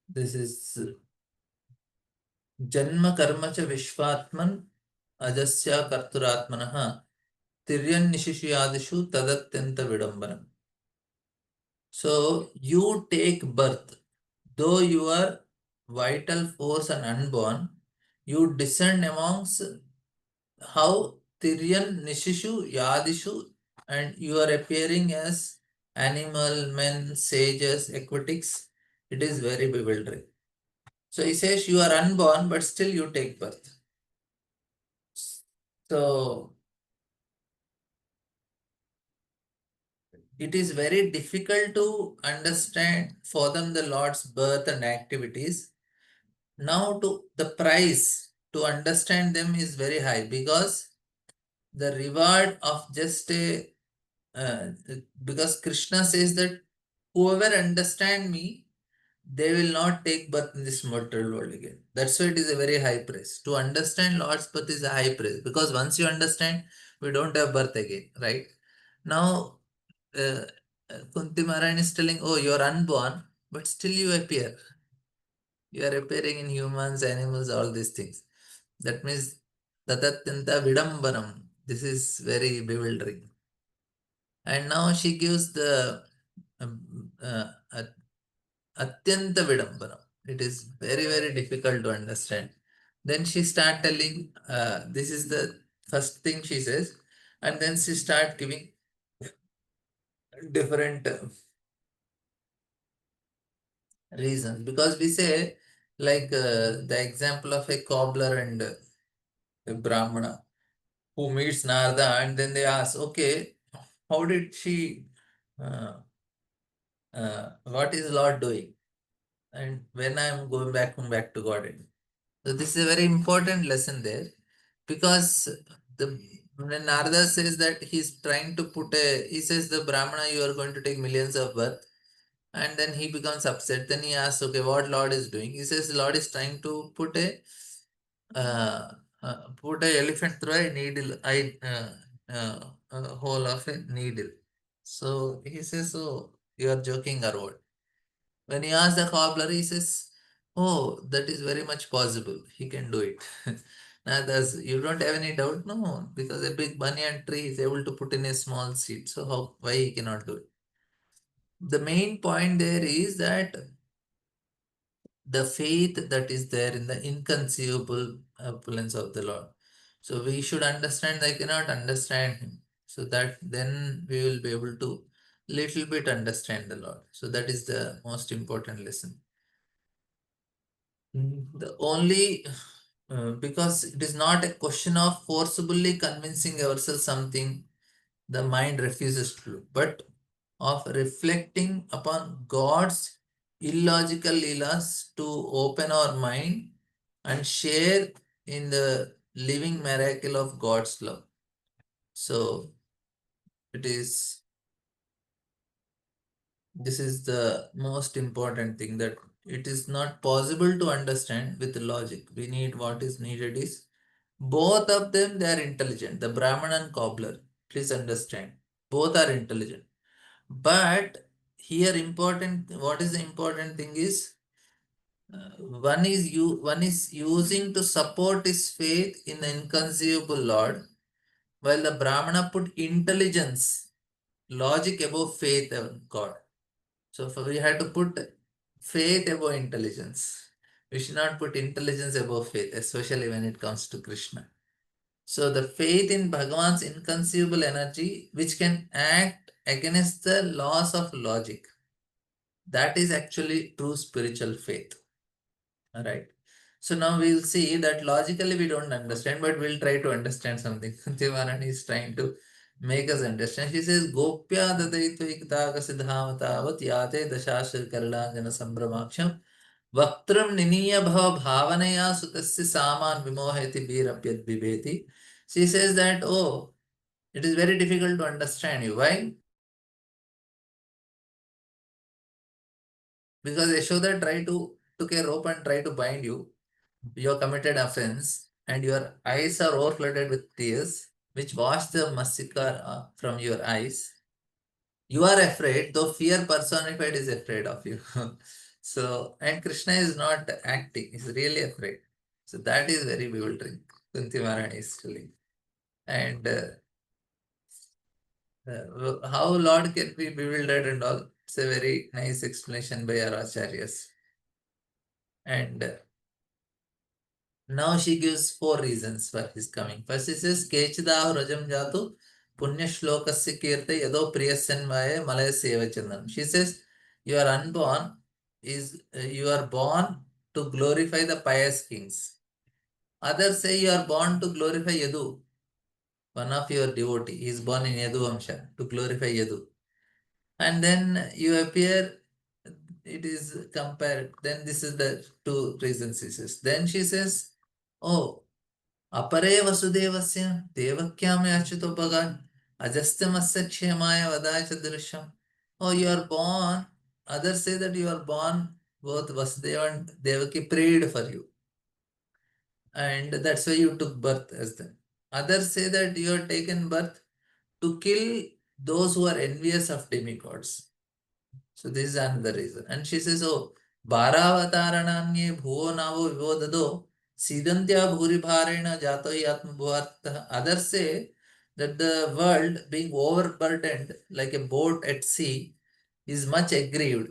This is Janma karma cha Vishwatman ajasya karturatmanaha tiryan nishishiyadishu tadatyanta vidambanam. So you take birth, though you are vital force and unborn, you descend amongst how Tiryan, Nishishu, Yadishu, and you are appearing as animal, men, sages, aquatics. It is very bewildering. So he says you are unborn, but still you take birth. So it is very difficult to understand for them the Lord's birth and activities. Now to the price to understand them is very high because the reward of just a uh, because Krishna says that whoever understand me, they will not take birth in this mortal world again. That's why it is a very high praise. To understand Lord's birth is a high praise because once you understand, we don't have birth again, right? Now, uh, Kunti Maharani is telling, oh, you are unborn, but still you appear. You are appearing in humans, animals, all these things. That means Tatatyanta Vidambanam. This is very bewildering. And now she gives the Atyanta Vidambanam. It is very, very difficult to understand. Then she start telling, this is the first thing she says, and then she start giving different reasons. Because we say, like the example of a cobbler and a Brahmana who meets Narada, and then they ask, okay, how did she, uh, what is Lord doing? And when I am going back to God. So this is a very important lesson there because the When Narada says that he's trying to put a, he says the Brahmana, you are going to take millions of birth, and then he becomes upset. Then he asks, okay, what Lord is doing? He says Lord is trying to uh, put a elephant through a needle, hole of a needle. So he says, oh, you are joking or what? When he asks the cobbler, he says, oh, that is very much possible. He can do it. Now, you don't have any doubt? No, because a big banyan tree is able to put in a small seed. So why he cannot do it? The main point there is that the faith that is there in the inconceivable opulence of the Lord. So we should understand, I cannot understand him. So that then we will be able to little bit understand the Lord. So that is the most important lesson. The only because it is not a question of forcibly convincing ourselves something the mind refuses to do, but of reflecting upon God's illogical leelas to open our mind and share in the living miracle of God's love. So it is, this is the most important thing, that it is not possible to understand with logic. We need, what is needed is both of them, they are intelligent. The Brahman and cobbler, please understand, both are intelligent. But here important, what is the important thing is one is using to support his faith in the inconceivable Lord, while the Brahmana put intelligence, logic above faith in God. So we have to put faith above intelligence. We should not put intelligence above faith, especially when it comes to Krishna. So the faith in Bhagavan's inconceivable energy, which can act against the laws of logic, that is actually true spiritual faith. All right. So now we'll see that logically we don't understand, but we'll try to understand something. Devanani is trying to make us understand. She says, Gopya dadaitvik siddhamatavat yate dashashir karlanjana sambramaksham vaktram niniya bhava bhavanaya sutasya saman vimoheti birapyat vibeti. She says that, oh, it is very difficult to understand you. Why? Because Yashoda took a rope and tried to bind you. You have committed offense, and your eyes are overflooded with tears, which wash the masika from your eyes. You are afraid, though fear personified is afraid of you. So, and Krishna is not acting, he's really afraid. So that is very bewildering. Kunti Maharani is telling. And how Lord can be bewildered and all, it's a very nice explanation by our acharyas. And now she gives four reasons for his coming. First, he says, Kechidahu Rajam Jatu Punya Shlokasya Kirte Yado Priyasanvaya Malaya Sevachandan. She says, you are unborn, you are born to glorify the pious kings. Others say you are born to glorify Yadu, one of your devotee. He is born in Yadu Vamsha, to glorify Yadu. And then you appear, it is compared. Then this is the two reasons he says. Then she says, oh, अपरे वसुदेवस्य देवक्याम याचितो भगान अजस्त्यमस्य क्षेमाय वदाय च Drishyam. Oh, you are born. Others say that you are born, both Vasudeva and Devaki prayed for you, and that's why you took birth as them. Others say that you are taken birth to kill those who are envious of demigods. So this is another reason. And she says, oh, Bharavataranyanye bhuvo navo vivodado Sidantya bhuribharena jato yatma bhuvartha. Others say that the world being overburdened like a boat at sea is much aggrieved.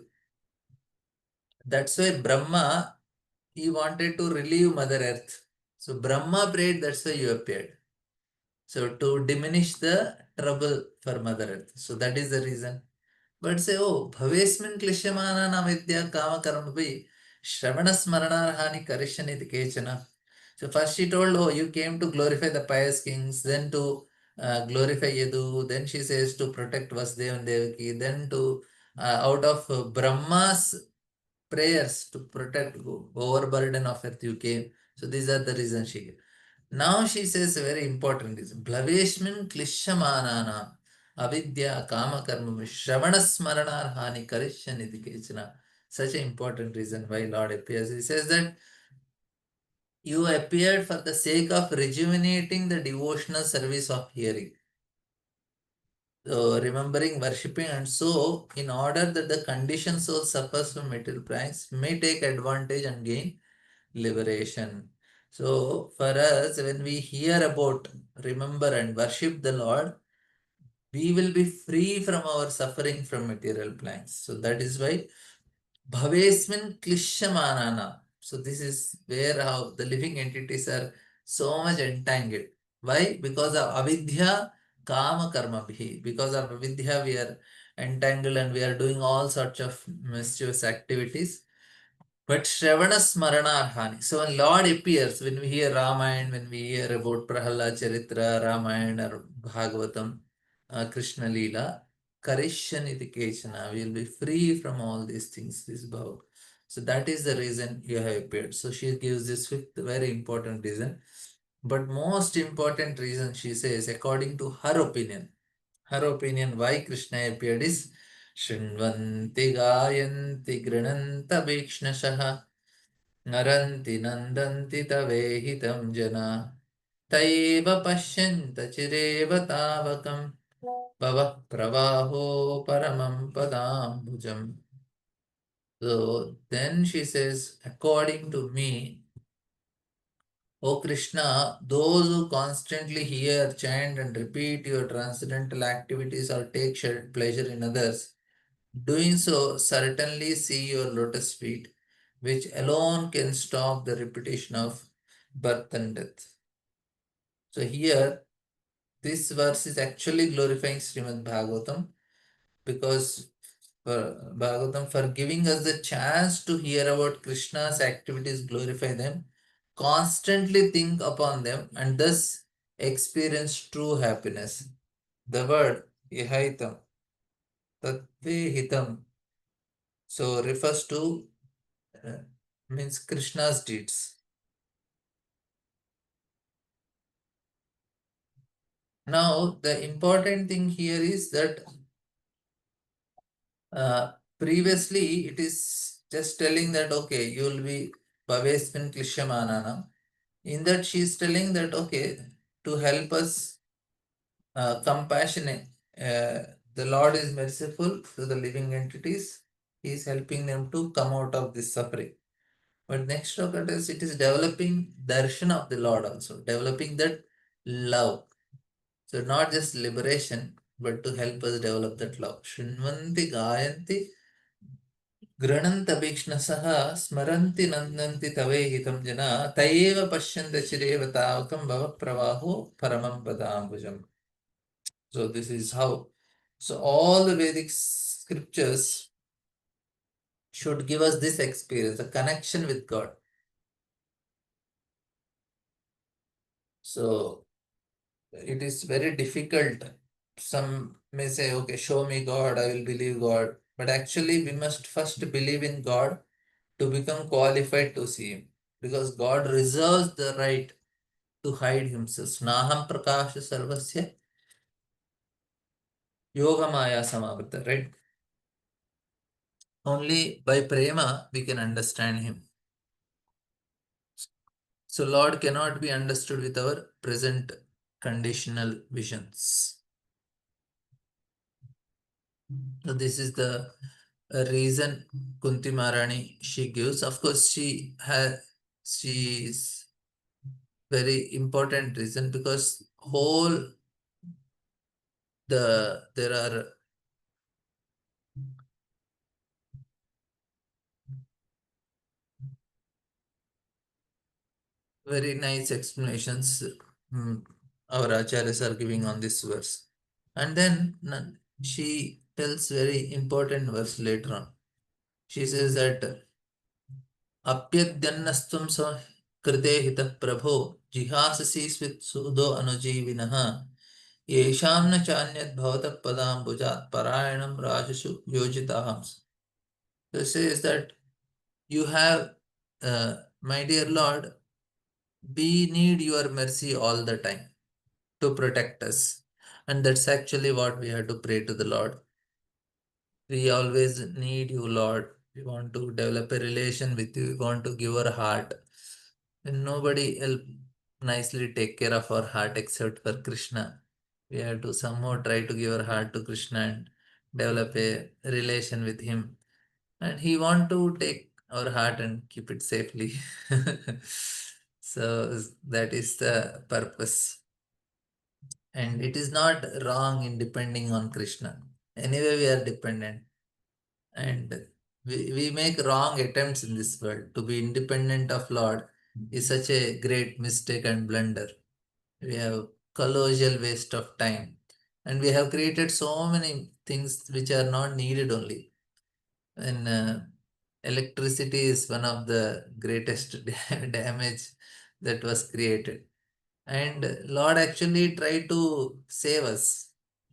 That's why Brahma, he wanted to relieve Mother Earth. So Brahma prayed, that's why you appeared. So to diminish the trouble for Mother Earth. So that is the reason. But say, oh, bhavesmin klishyamana na vidya kama karmabi shravana smaranarhani karishaniti kechana. So first she told, oh, you came to glorify the pious kings, then to glorify Yadu, then she says to protect Vasudeva and Devaki, then to out of Brahma's prayers to protect overburden of earth you came. So these are the reasons she gave. Now she says a very important reason. Blaveshmin klishamanana avidya kama karma shravana smaranarhani karishaniti kechana. Such an important reason why Lord appears. He says that you appeared for the sake of rejuvenating the devotional service of hearing. So remembering, worshipping, and so in order that the conditioned soul suffers from material price may take advantage and gain liberation. So for us, when we hear about, remember, and worship the Lord, we will be free from our suffering from material planes. So that is why Bhavesmin Klishamanana. So this is where how the living entities are so much entangled. Why? Because of avidya, kama karma bhi. Because of avidya, we are entangled and we are doing all sorts of mischievous activities. But Shravana Smarana Arhani. So when Lord appears, when we hear Ramayana, when we hear about Prahalad Charitra, Ramayana or Bhagavatam, Krishna Leela, Karishaniti Kechana, we will be free from all these things, this bhav. So that is the reason you have appeared. So she gives this fifth very important reason. But most important reason, she says, according to her opinion why Krishna appeared is Shrinvanti Gayanti Grananta Bhikshnashaha Naranti Nandanti Tavehitam Jana Taiva Pashyanta Chireva Tavakam Bhava Pravaho Paramam Padambujam. So then she says, according to me, O Krishna, those who constantly hear, chant, and repeat your transcendental activities or take pleasure in others, doing so certainly see your lotus feet, which alone can stop the repetition of birth and death. So here, this verse is actually glorifying Srimad Bhagavatam because Bhagavatam for giving us the chance to hear about Krishna's activities, glorify them, constantly think upon them, and thus experience true happiness. The word ihaitam, tatvehitam, so refers to uh, means Krishna's deeds. Now, the important thing here is that uh, previously it is just telling that okay, you will be Bhavesmin Klishamanana. In that, she is telling that okay, to help us compassionate, the Lord is merciful to the living entities. He is helping them to come out of this suffering. But next look it is developing darshan of the Lord also, developing that love. So not just liberation, but to help us develop that love. Shrinvanti Gayanti Granantabhikshnasah Smaranti Nandanti Tavehitam Jana Tayeva Pashyanta Chireva Tavakam Bhava Pravaho Paramam Padambujam. So this is how. So all the Vedic scriptures should give us this experience, a connection with God. So it is very difficult. Some may say, okay, show me God, I will believe God. But actually, we must first believe in God to become qualified to see Him. Because God reserves the right to hide Himself. Snaham Prakasha Sarvasya Yoga Maya Samavrita, right? Only by prema we can understand Him. So Lord cannot be understood with our present conditional visions. So this is the reason Kunti Maharani she gives. Of course, she is very important reason because whole there are very nice explanations our acharyas are giving on this verse. And then she tells very important verse later on. She says that अप्यद्यन्नस्त्वं कृते हितः प्रभो जिहाससि स्वित्सुदो अनुजीविनः येषां न चान्यद् भवतः पदाम्बुजात् परायणं राजसु योजिताहम्. This says that you have, my dear Lord, We need your mercy all the time to protect us. And that's actually what we have to pray to the Lord. We always need you, Lord. We want to develop a relation with you. We want to give our heart. And nobody else nicely take care of our heart except for Krishna. We have to somehow try to give our heart to Krishna and develop a relation with him. And he want to take our heart and keep it safely. So that is the purpose. And it is not wrong in depending on Krishna. Anyway, we are dependent. And we make wrong attempts in this world. To be independent of Lord is such a great mistake and blunder. We have colossal waste of time. And we have created so many things which are not needed only. And electricity is one of the greatest damage that was created. And Lord actually tried to save us.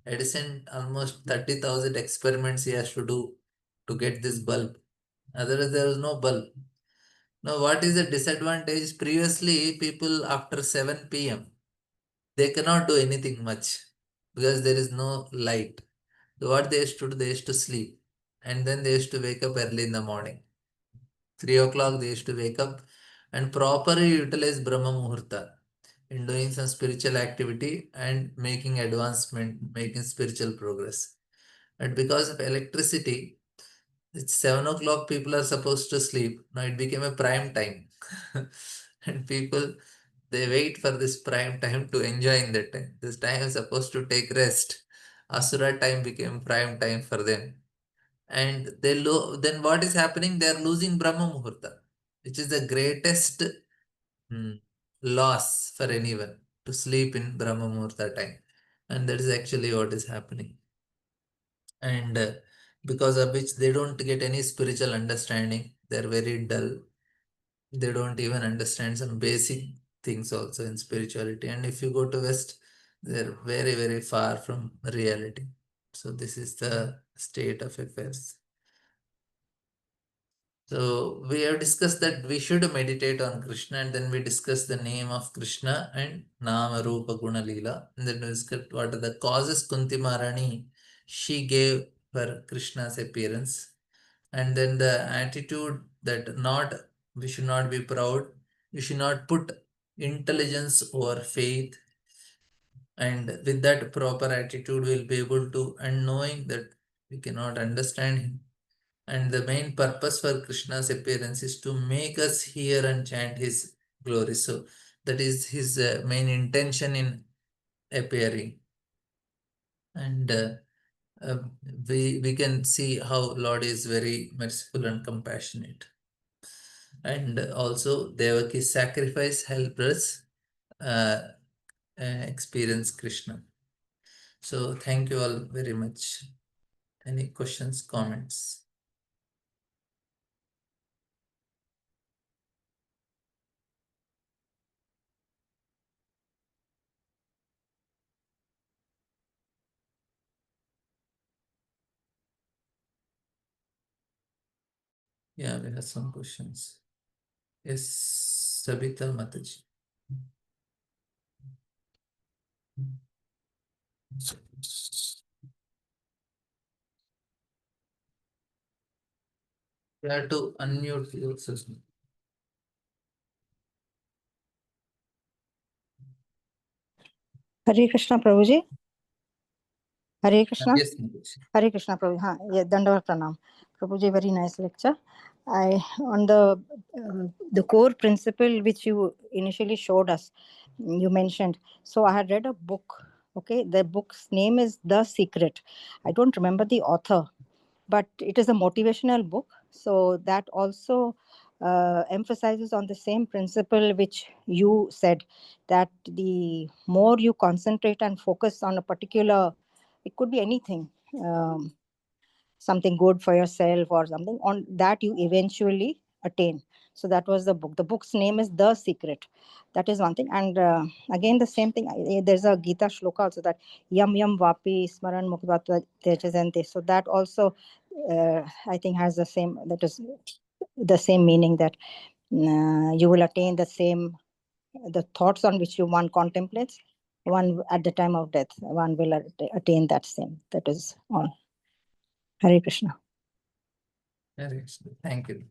Edison almost 30,000 experiments he has to do to get this bulb. Otherwise, there was no bulb. Now, what is the disadvantage? Previously, people after 7 p.m. they cannot do anything much because there is no light. So what they used to do, they used to sleep, and then they used to wake up early in the morning. 3 o'clock, they used to wake up and properly utilize Brahma Muhurta in doing some spiritual activity and making advancement, making spiritual progress. And because of electricity, it's 7 o'clock, people are supposed to sleep. Now it became a prime time. And people they wait for this prime time to enjoy in that time. This time is supposed to take rest. Asura time became prime time for them. And then what is happening? They are losing Brahma Muhurta, which is the greatest hmm, loss for anyone to sleep in Brahma Muhurta time. And that is actually what is happening. And because of which they don't get any spiritual understanding. They're very dull. They don't even understand some basic things also in spirituality. And if you go to West, they're very, very far from reality. So this is the state of affairs. So we have discussed that we should meditate on Krishna, and then we discussed the name of Krishna and Nama Rupa Guna Leela. And then we discussed what are the causes Kunti Maharani she gave for Krishna's appearance. And then the attitude that not we should not be proud, we should not put intelligence over faith, and with that proper attitude we'll be able to, and knowing that we cannot understand him, and the main purpose for Krishna's appearance is to make us hear and chant his glory. So that is his main intention in appearing. And uh, we can see how Lord is very merciful and compassionate. And also Devaki's sacrifice helped us uh, experience Krishna. So thank you all very much. Any questions, comments? Yeah, we have some questions. Yes, Sabita Mataji. You have to unmute yourself. Hare Krishna, Prabhuji. Hare Krishna. Yes, Mataji. Hare Krishna, Prabhu. Yeah, Dandavat Pranam. Prabhuji, very nice lecture. On the core principle which you initially showed us, you mentioned. So I had read a book. Okay, the book's name is The Secret. I don't remember the author, but it is a motivational book. So that also emphasizes on the same principle which you said, that the more you concentrate and focus on a particular, it could be anything, something good for yourself or something, on that you eventually attain. So that was the book. The book's name is The Secret. That is one thing. And again, the same thing, there's a Gita shloka also, that yam yam vapi smaran mukhatva tejasante. So that also I think has the same, that is the same meaning, that you will attain the same the thoughts on which you one contemplates, one at the time of death, one will attain that same. That is all. Hare Krishna. Very good. Thank you.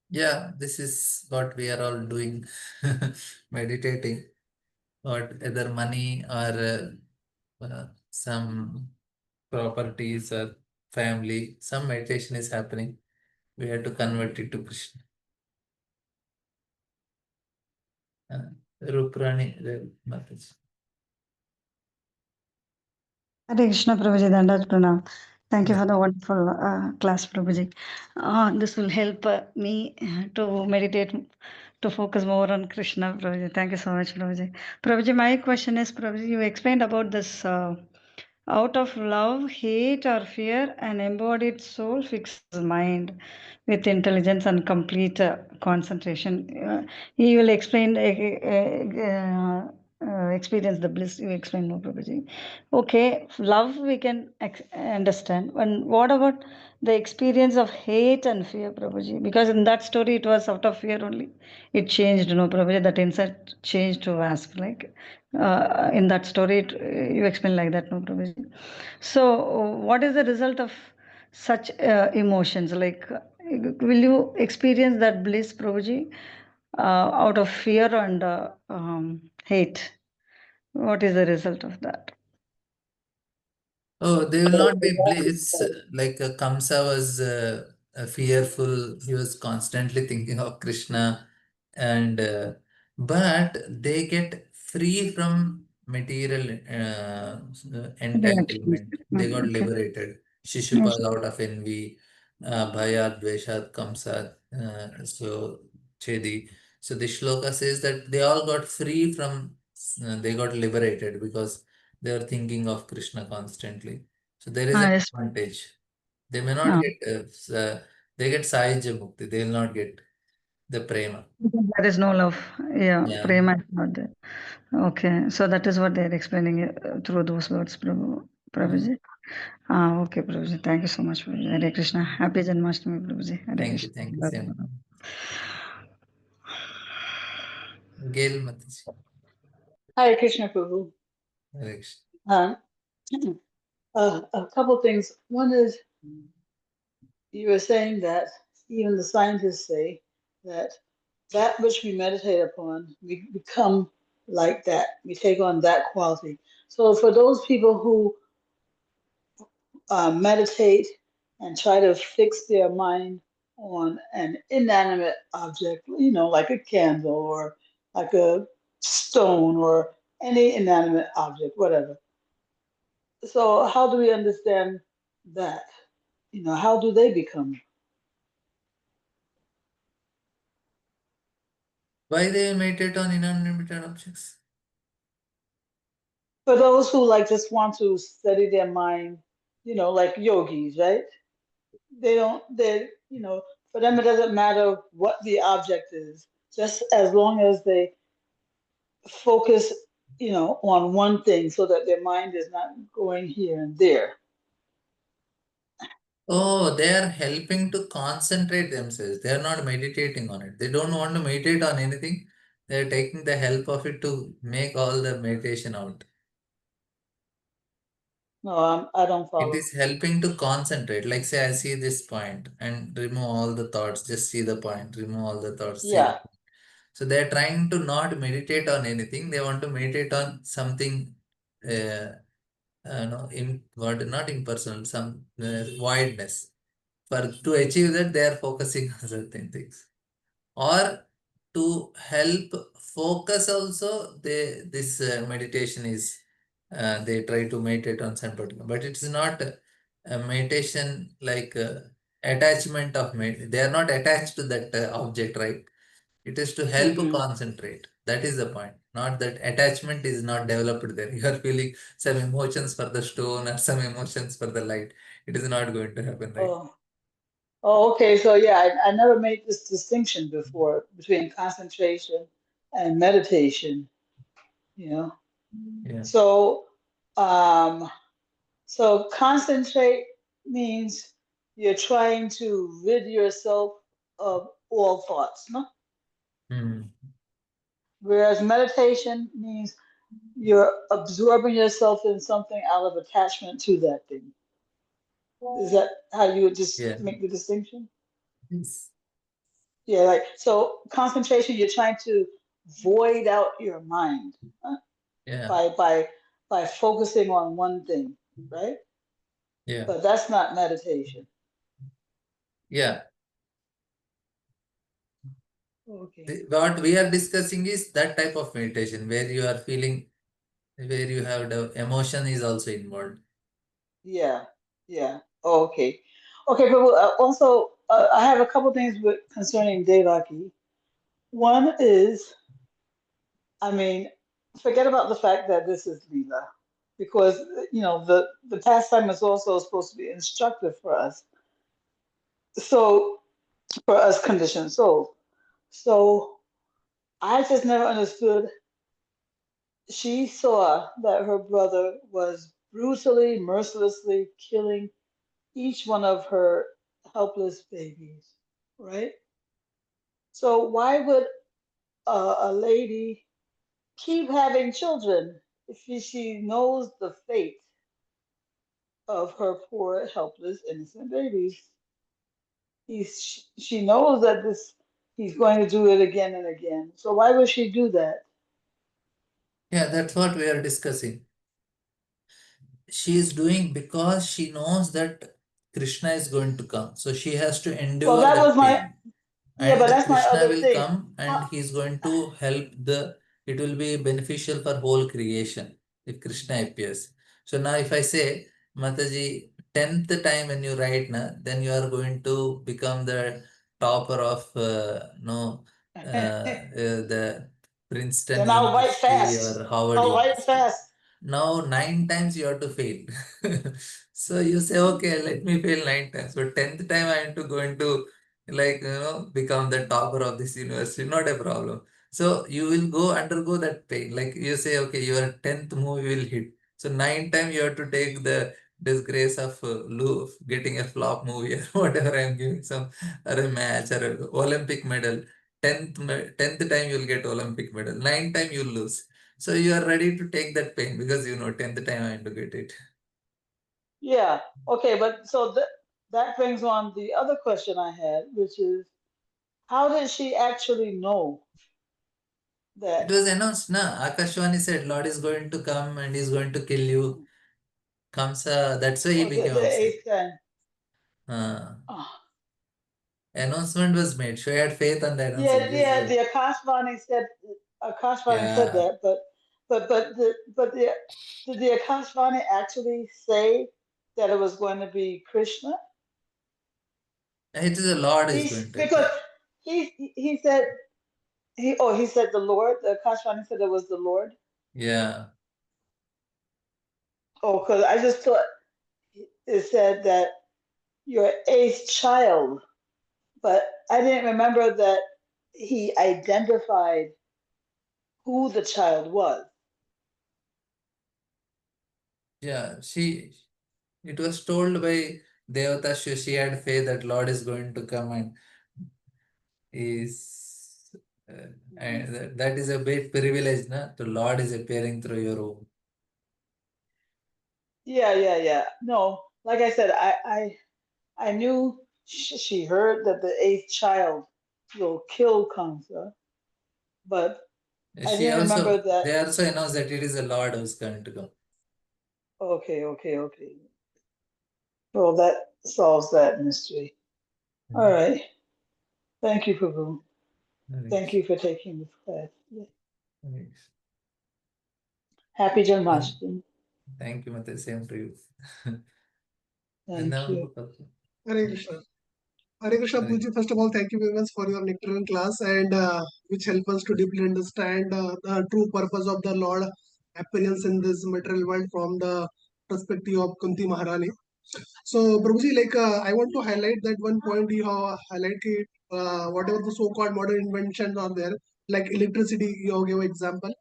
Yeah, this is what we are all doing, meditating. What either money or some properties or family, some meditation is happening. We have to convert it to Krishna. Uh, Rukrani, Mataji. Hare Krishna Prabhuji, Dandat Pranam. Thank you for the wonderful class, Prabhuji. This will help me to meditate, to focus more on Krishna, Prabhuji. Thank you so much, Prabhuji. Prabhuji, my question is, Prabhuji, you explained about this out of love, hate, or fear, an embodied soul fixes mind with intelligence and complete concentration. He will explain, experience the bliss. You explain, no, Prabhuji. Okay, love we can understand. And what about the experience of hate and fear, Prabhuji? Because in that story, it was out of fear only. It changed, no, Prabhuji. That insight changed to Vasp. Like in that story, you explain like that, no, Prabhuji. So, what is the result of such emotions? Like, will you experience that bliss, Prabhuji, out of fear and hate? What is the result of that? Oh, they will not be bliss. Like Kamsa was fearful. He was constantly thinking of Krishna, and but they get free from material Reaction. entanglement. They got Okay. liberated. Yes. Shishupal out of envy, Bhayat, Dveshat, Kamsa, so Chedi. So the shloka says that they all got free from, they got liberated because they are thinking of Krishna constantly. So there is an Yes. advantage. They may not Ah, get, they get Sahajya Mukti, they will not get the Prema. there is no love. Yeah, Yeah. prema is not there. Okay, so that is what they are explaining through those words, Mm. Prabhuji. Okay, Prabhuji. Thank you so much, Prabhuji. Hare Krishna. Happy Janmashtami, Prabhuji. Hare Thank you, Krishna. thank you. Same. Gail Mataji. Hare Krishna Prabhu. Hare Krishna. Um, a couple things. One is you were saying that even the scientists say that that which we meditate upon, we become like that. We take on that quality. So for those people who meditate and try to fix their mind on an inanimate object, like a candle or like a stone or any inanimate object, whatever. So how do we understand that? How do they become? Why they meditate on inanimate objects? For those who like just want to study their mind, like yogis, right? For them it doesn't matter what the object is, just as long as they focus, on one thing so that their mind is not going here and there. Oh, they are helping to concentrate themselves. They are not meditating on it. They don't want to meditate on anything. They are taking the help of it to make all the meditation out. No, I don't It follow. is helping to concentrate. Like say, I see this point and remove all the thoughts. Just see the point. Remove all the thoughts. See the Yeah. point. So they're trying to not meditate on anything. They want to meditate on something. No, in what not impersonal. Some wideness. For to achieve that, they are focusing on certain things. Or to help focus also, this meditation is they try to meditate on some particular, but it is not a meditation like attachment of they are not attached to that object, right? It is to help Hmm. concentrate. That is the point. Not that attachment is not developed there. You are feeling some emotions for the stone or some emotions for the light. It is not going to happen, right? Oh. Oh, okay. So yeah, I never made this distinction before between concentration and meditation, you know. Yeah. So um so concentrate means you're trying to rid yourself of all thoughts, no? Whereas meditation means you're absorbing yourself in something out of attachment to that thing. Is that how you would just Yeah. make the distinction? Yes. Yeah, like so concentration, you're trying to void out your mind, huh? Yeah. by focusing on one thing, right? Yeah. But that's not meditation. Yeah. Okay. What we are discussing is that type of meditation where you are feeling, where you have the emotion is also involved. Yeah. Yeah. Oh, okay. Okay, but also I have a couple things concerning Devaki. One is, I mean, forget about the fact that this is Leela, because the pastime is also supposed to be instructive for us. So for us conditioned souls. So I just never understood. She saw that her brother was brutally, mercilessly killing each one of her helpless babies, right? So why would a lady keep having children if she knows the fate of her poor, helpless, innocent babies? She knows that he's going to do it again and again. So why would she do that? Yeah, that's what we are discussing. She is doing because she knows that Krishna is going to come. So she has to Well, endure that was that my pain. yeah, but And that's my Krishna other will thing. come How, and he is going to help it will be beneficial for whole creation if Krishna appears. So now if I say, Mataji, 10th time when you write, na, then you are going to become the topper of no the Princeton then I'll write University fast. or Harvard I'll write University. fast. Now 9 times you have to fail. So you say, okay, let me fail 9 times. But 10th time I am to going to become the topper of this university. Not a problem. So you will undergo that pain. Like you say, okay, your 10th movie will hit. So 9 times you have to take the disgrace of getting a flop movie or whatever I'm giving some or a match or a Olympic medal. 10th time you'll get Olympic medal. 9 time you'll lose. So you are ready to take that pain because 10th time I am to get it. Yeah. Okay, but so that brings on the other question I had, which is how did she actually know that It was announced, na? Akashwani said, Lord is going to come and he's going to kill you. Kamsa, that's why he was it became the upset. eighth time? Uh, Oh. Announcement was made. She had faith on the Yeah, announcement. This is yeah. what, The Akashvani said yeah. that, but did the Akashvani actually say that it was going to be Krishna? It is the Lord is He's going to because appear. he said he said the Lord. The Akashvani said it was the Lord. Yeah. Oh, because I just thought it said that your eighth child, but I didn't remember that he identified who the child was. Yeah. It was told by Devata, she had faith that Lord is going to come and is, and that is a big privilege, na? The Lord is appearing through your womb. Yeah, yeah, yeah. No, like I said, I knew she heard that the eighth child will kill Kamsa, but I didn't remember that. They also announced that it is the Lord who is going to come. Okay, okay, okay. Well, that solves that mystery. All Mm. right. Thank you, Prabhu. Thank Nice. you for taking this class. Yeah. Nice. Happy And Janmashtami. thank you, Mate. Same to you. And Thank now, you. okay. Hare Krishna. Hare Krishna, Hare. Puji. First of all, thank you very much for your nectarine class and which help us to deeply understand the true purpose of the Lord appearance in this material world from the perspective of Kunti Maharani. So, Prabhuji, I want to highlight that one point you have highlighted, whatever the so-called modern inventions are there, like electricity, you gave example,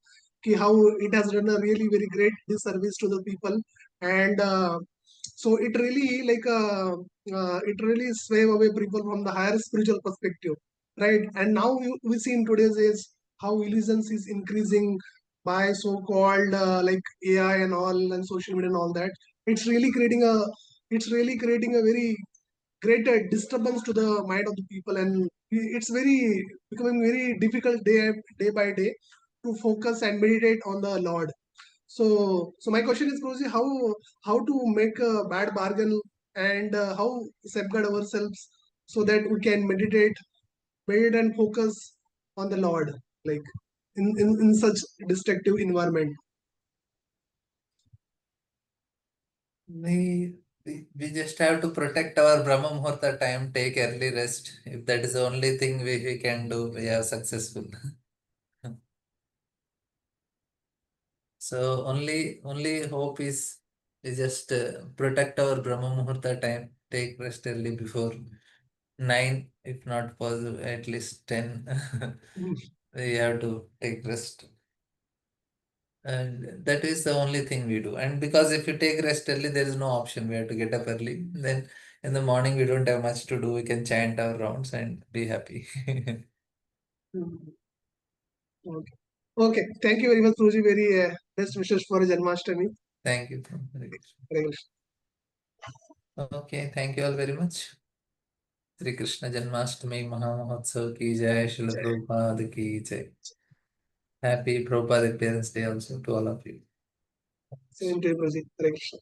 how it has done a really very great disservice to the people and So it really it really sway away people from the higher spiritual perspective, right? And now we see in today's age how illusions is increasing by so-called like AI and all and social media and all that. It's really creating a very great disturbance to the mind of the people, and it's very becoming very difficult day by day to focus and meditate on the Lord. So my question is, Rosie, how to make a bad bargain and how safeguard ourselves so that we can meditate and focus on the Lord, like in such destructive environment. We just have to protect our Brahma Muhurta time, take early rest. If that is the only thing we can do, we are successful. So only hope is just protect our Brahma Muhurta time, take rest early before 9, if not possible, at least 10. We have to take rest. And that is the only thing we do. And because if you take rest early, there is no option. We have to get up early. Then in the morning, we don't have much to do. We can chant our rounds and be happy. Okay. Okay. Thank you very much, Rosie. Very best wishes for Janmashtami. Thank you. Hare Krishna. Okay, thank you all very much. Shri Krishna Janmashtami महामहोत्सव की जय, श्रील प्रभुपाद की जय. Happy Prabhupada Appearance Day also to all of you. Same to you, Rosie. Hare Krishna.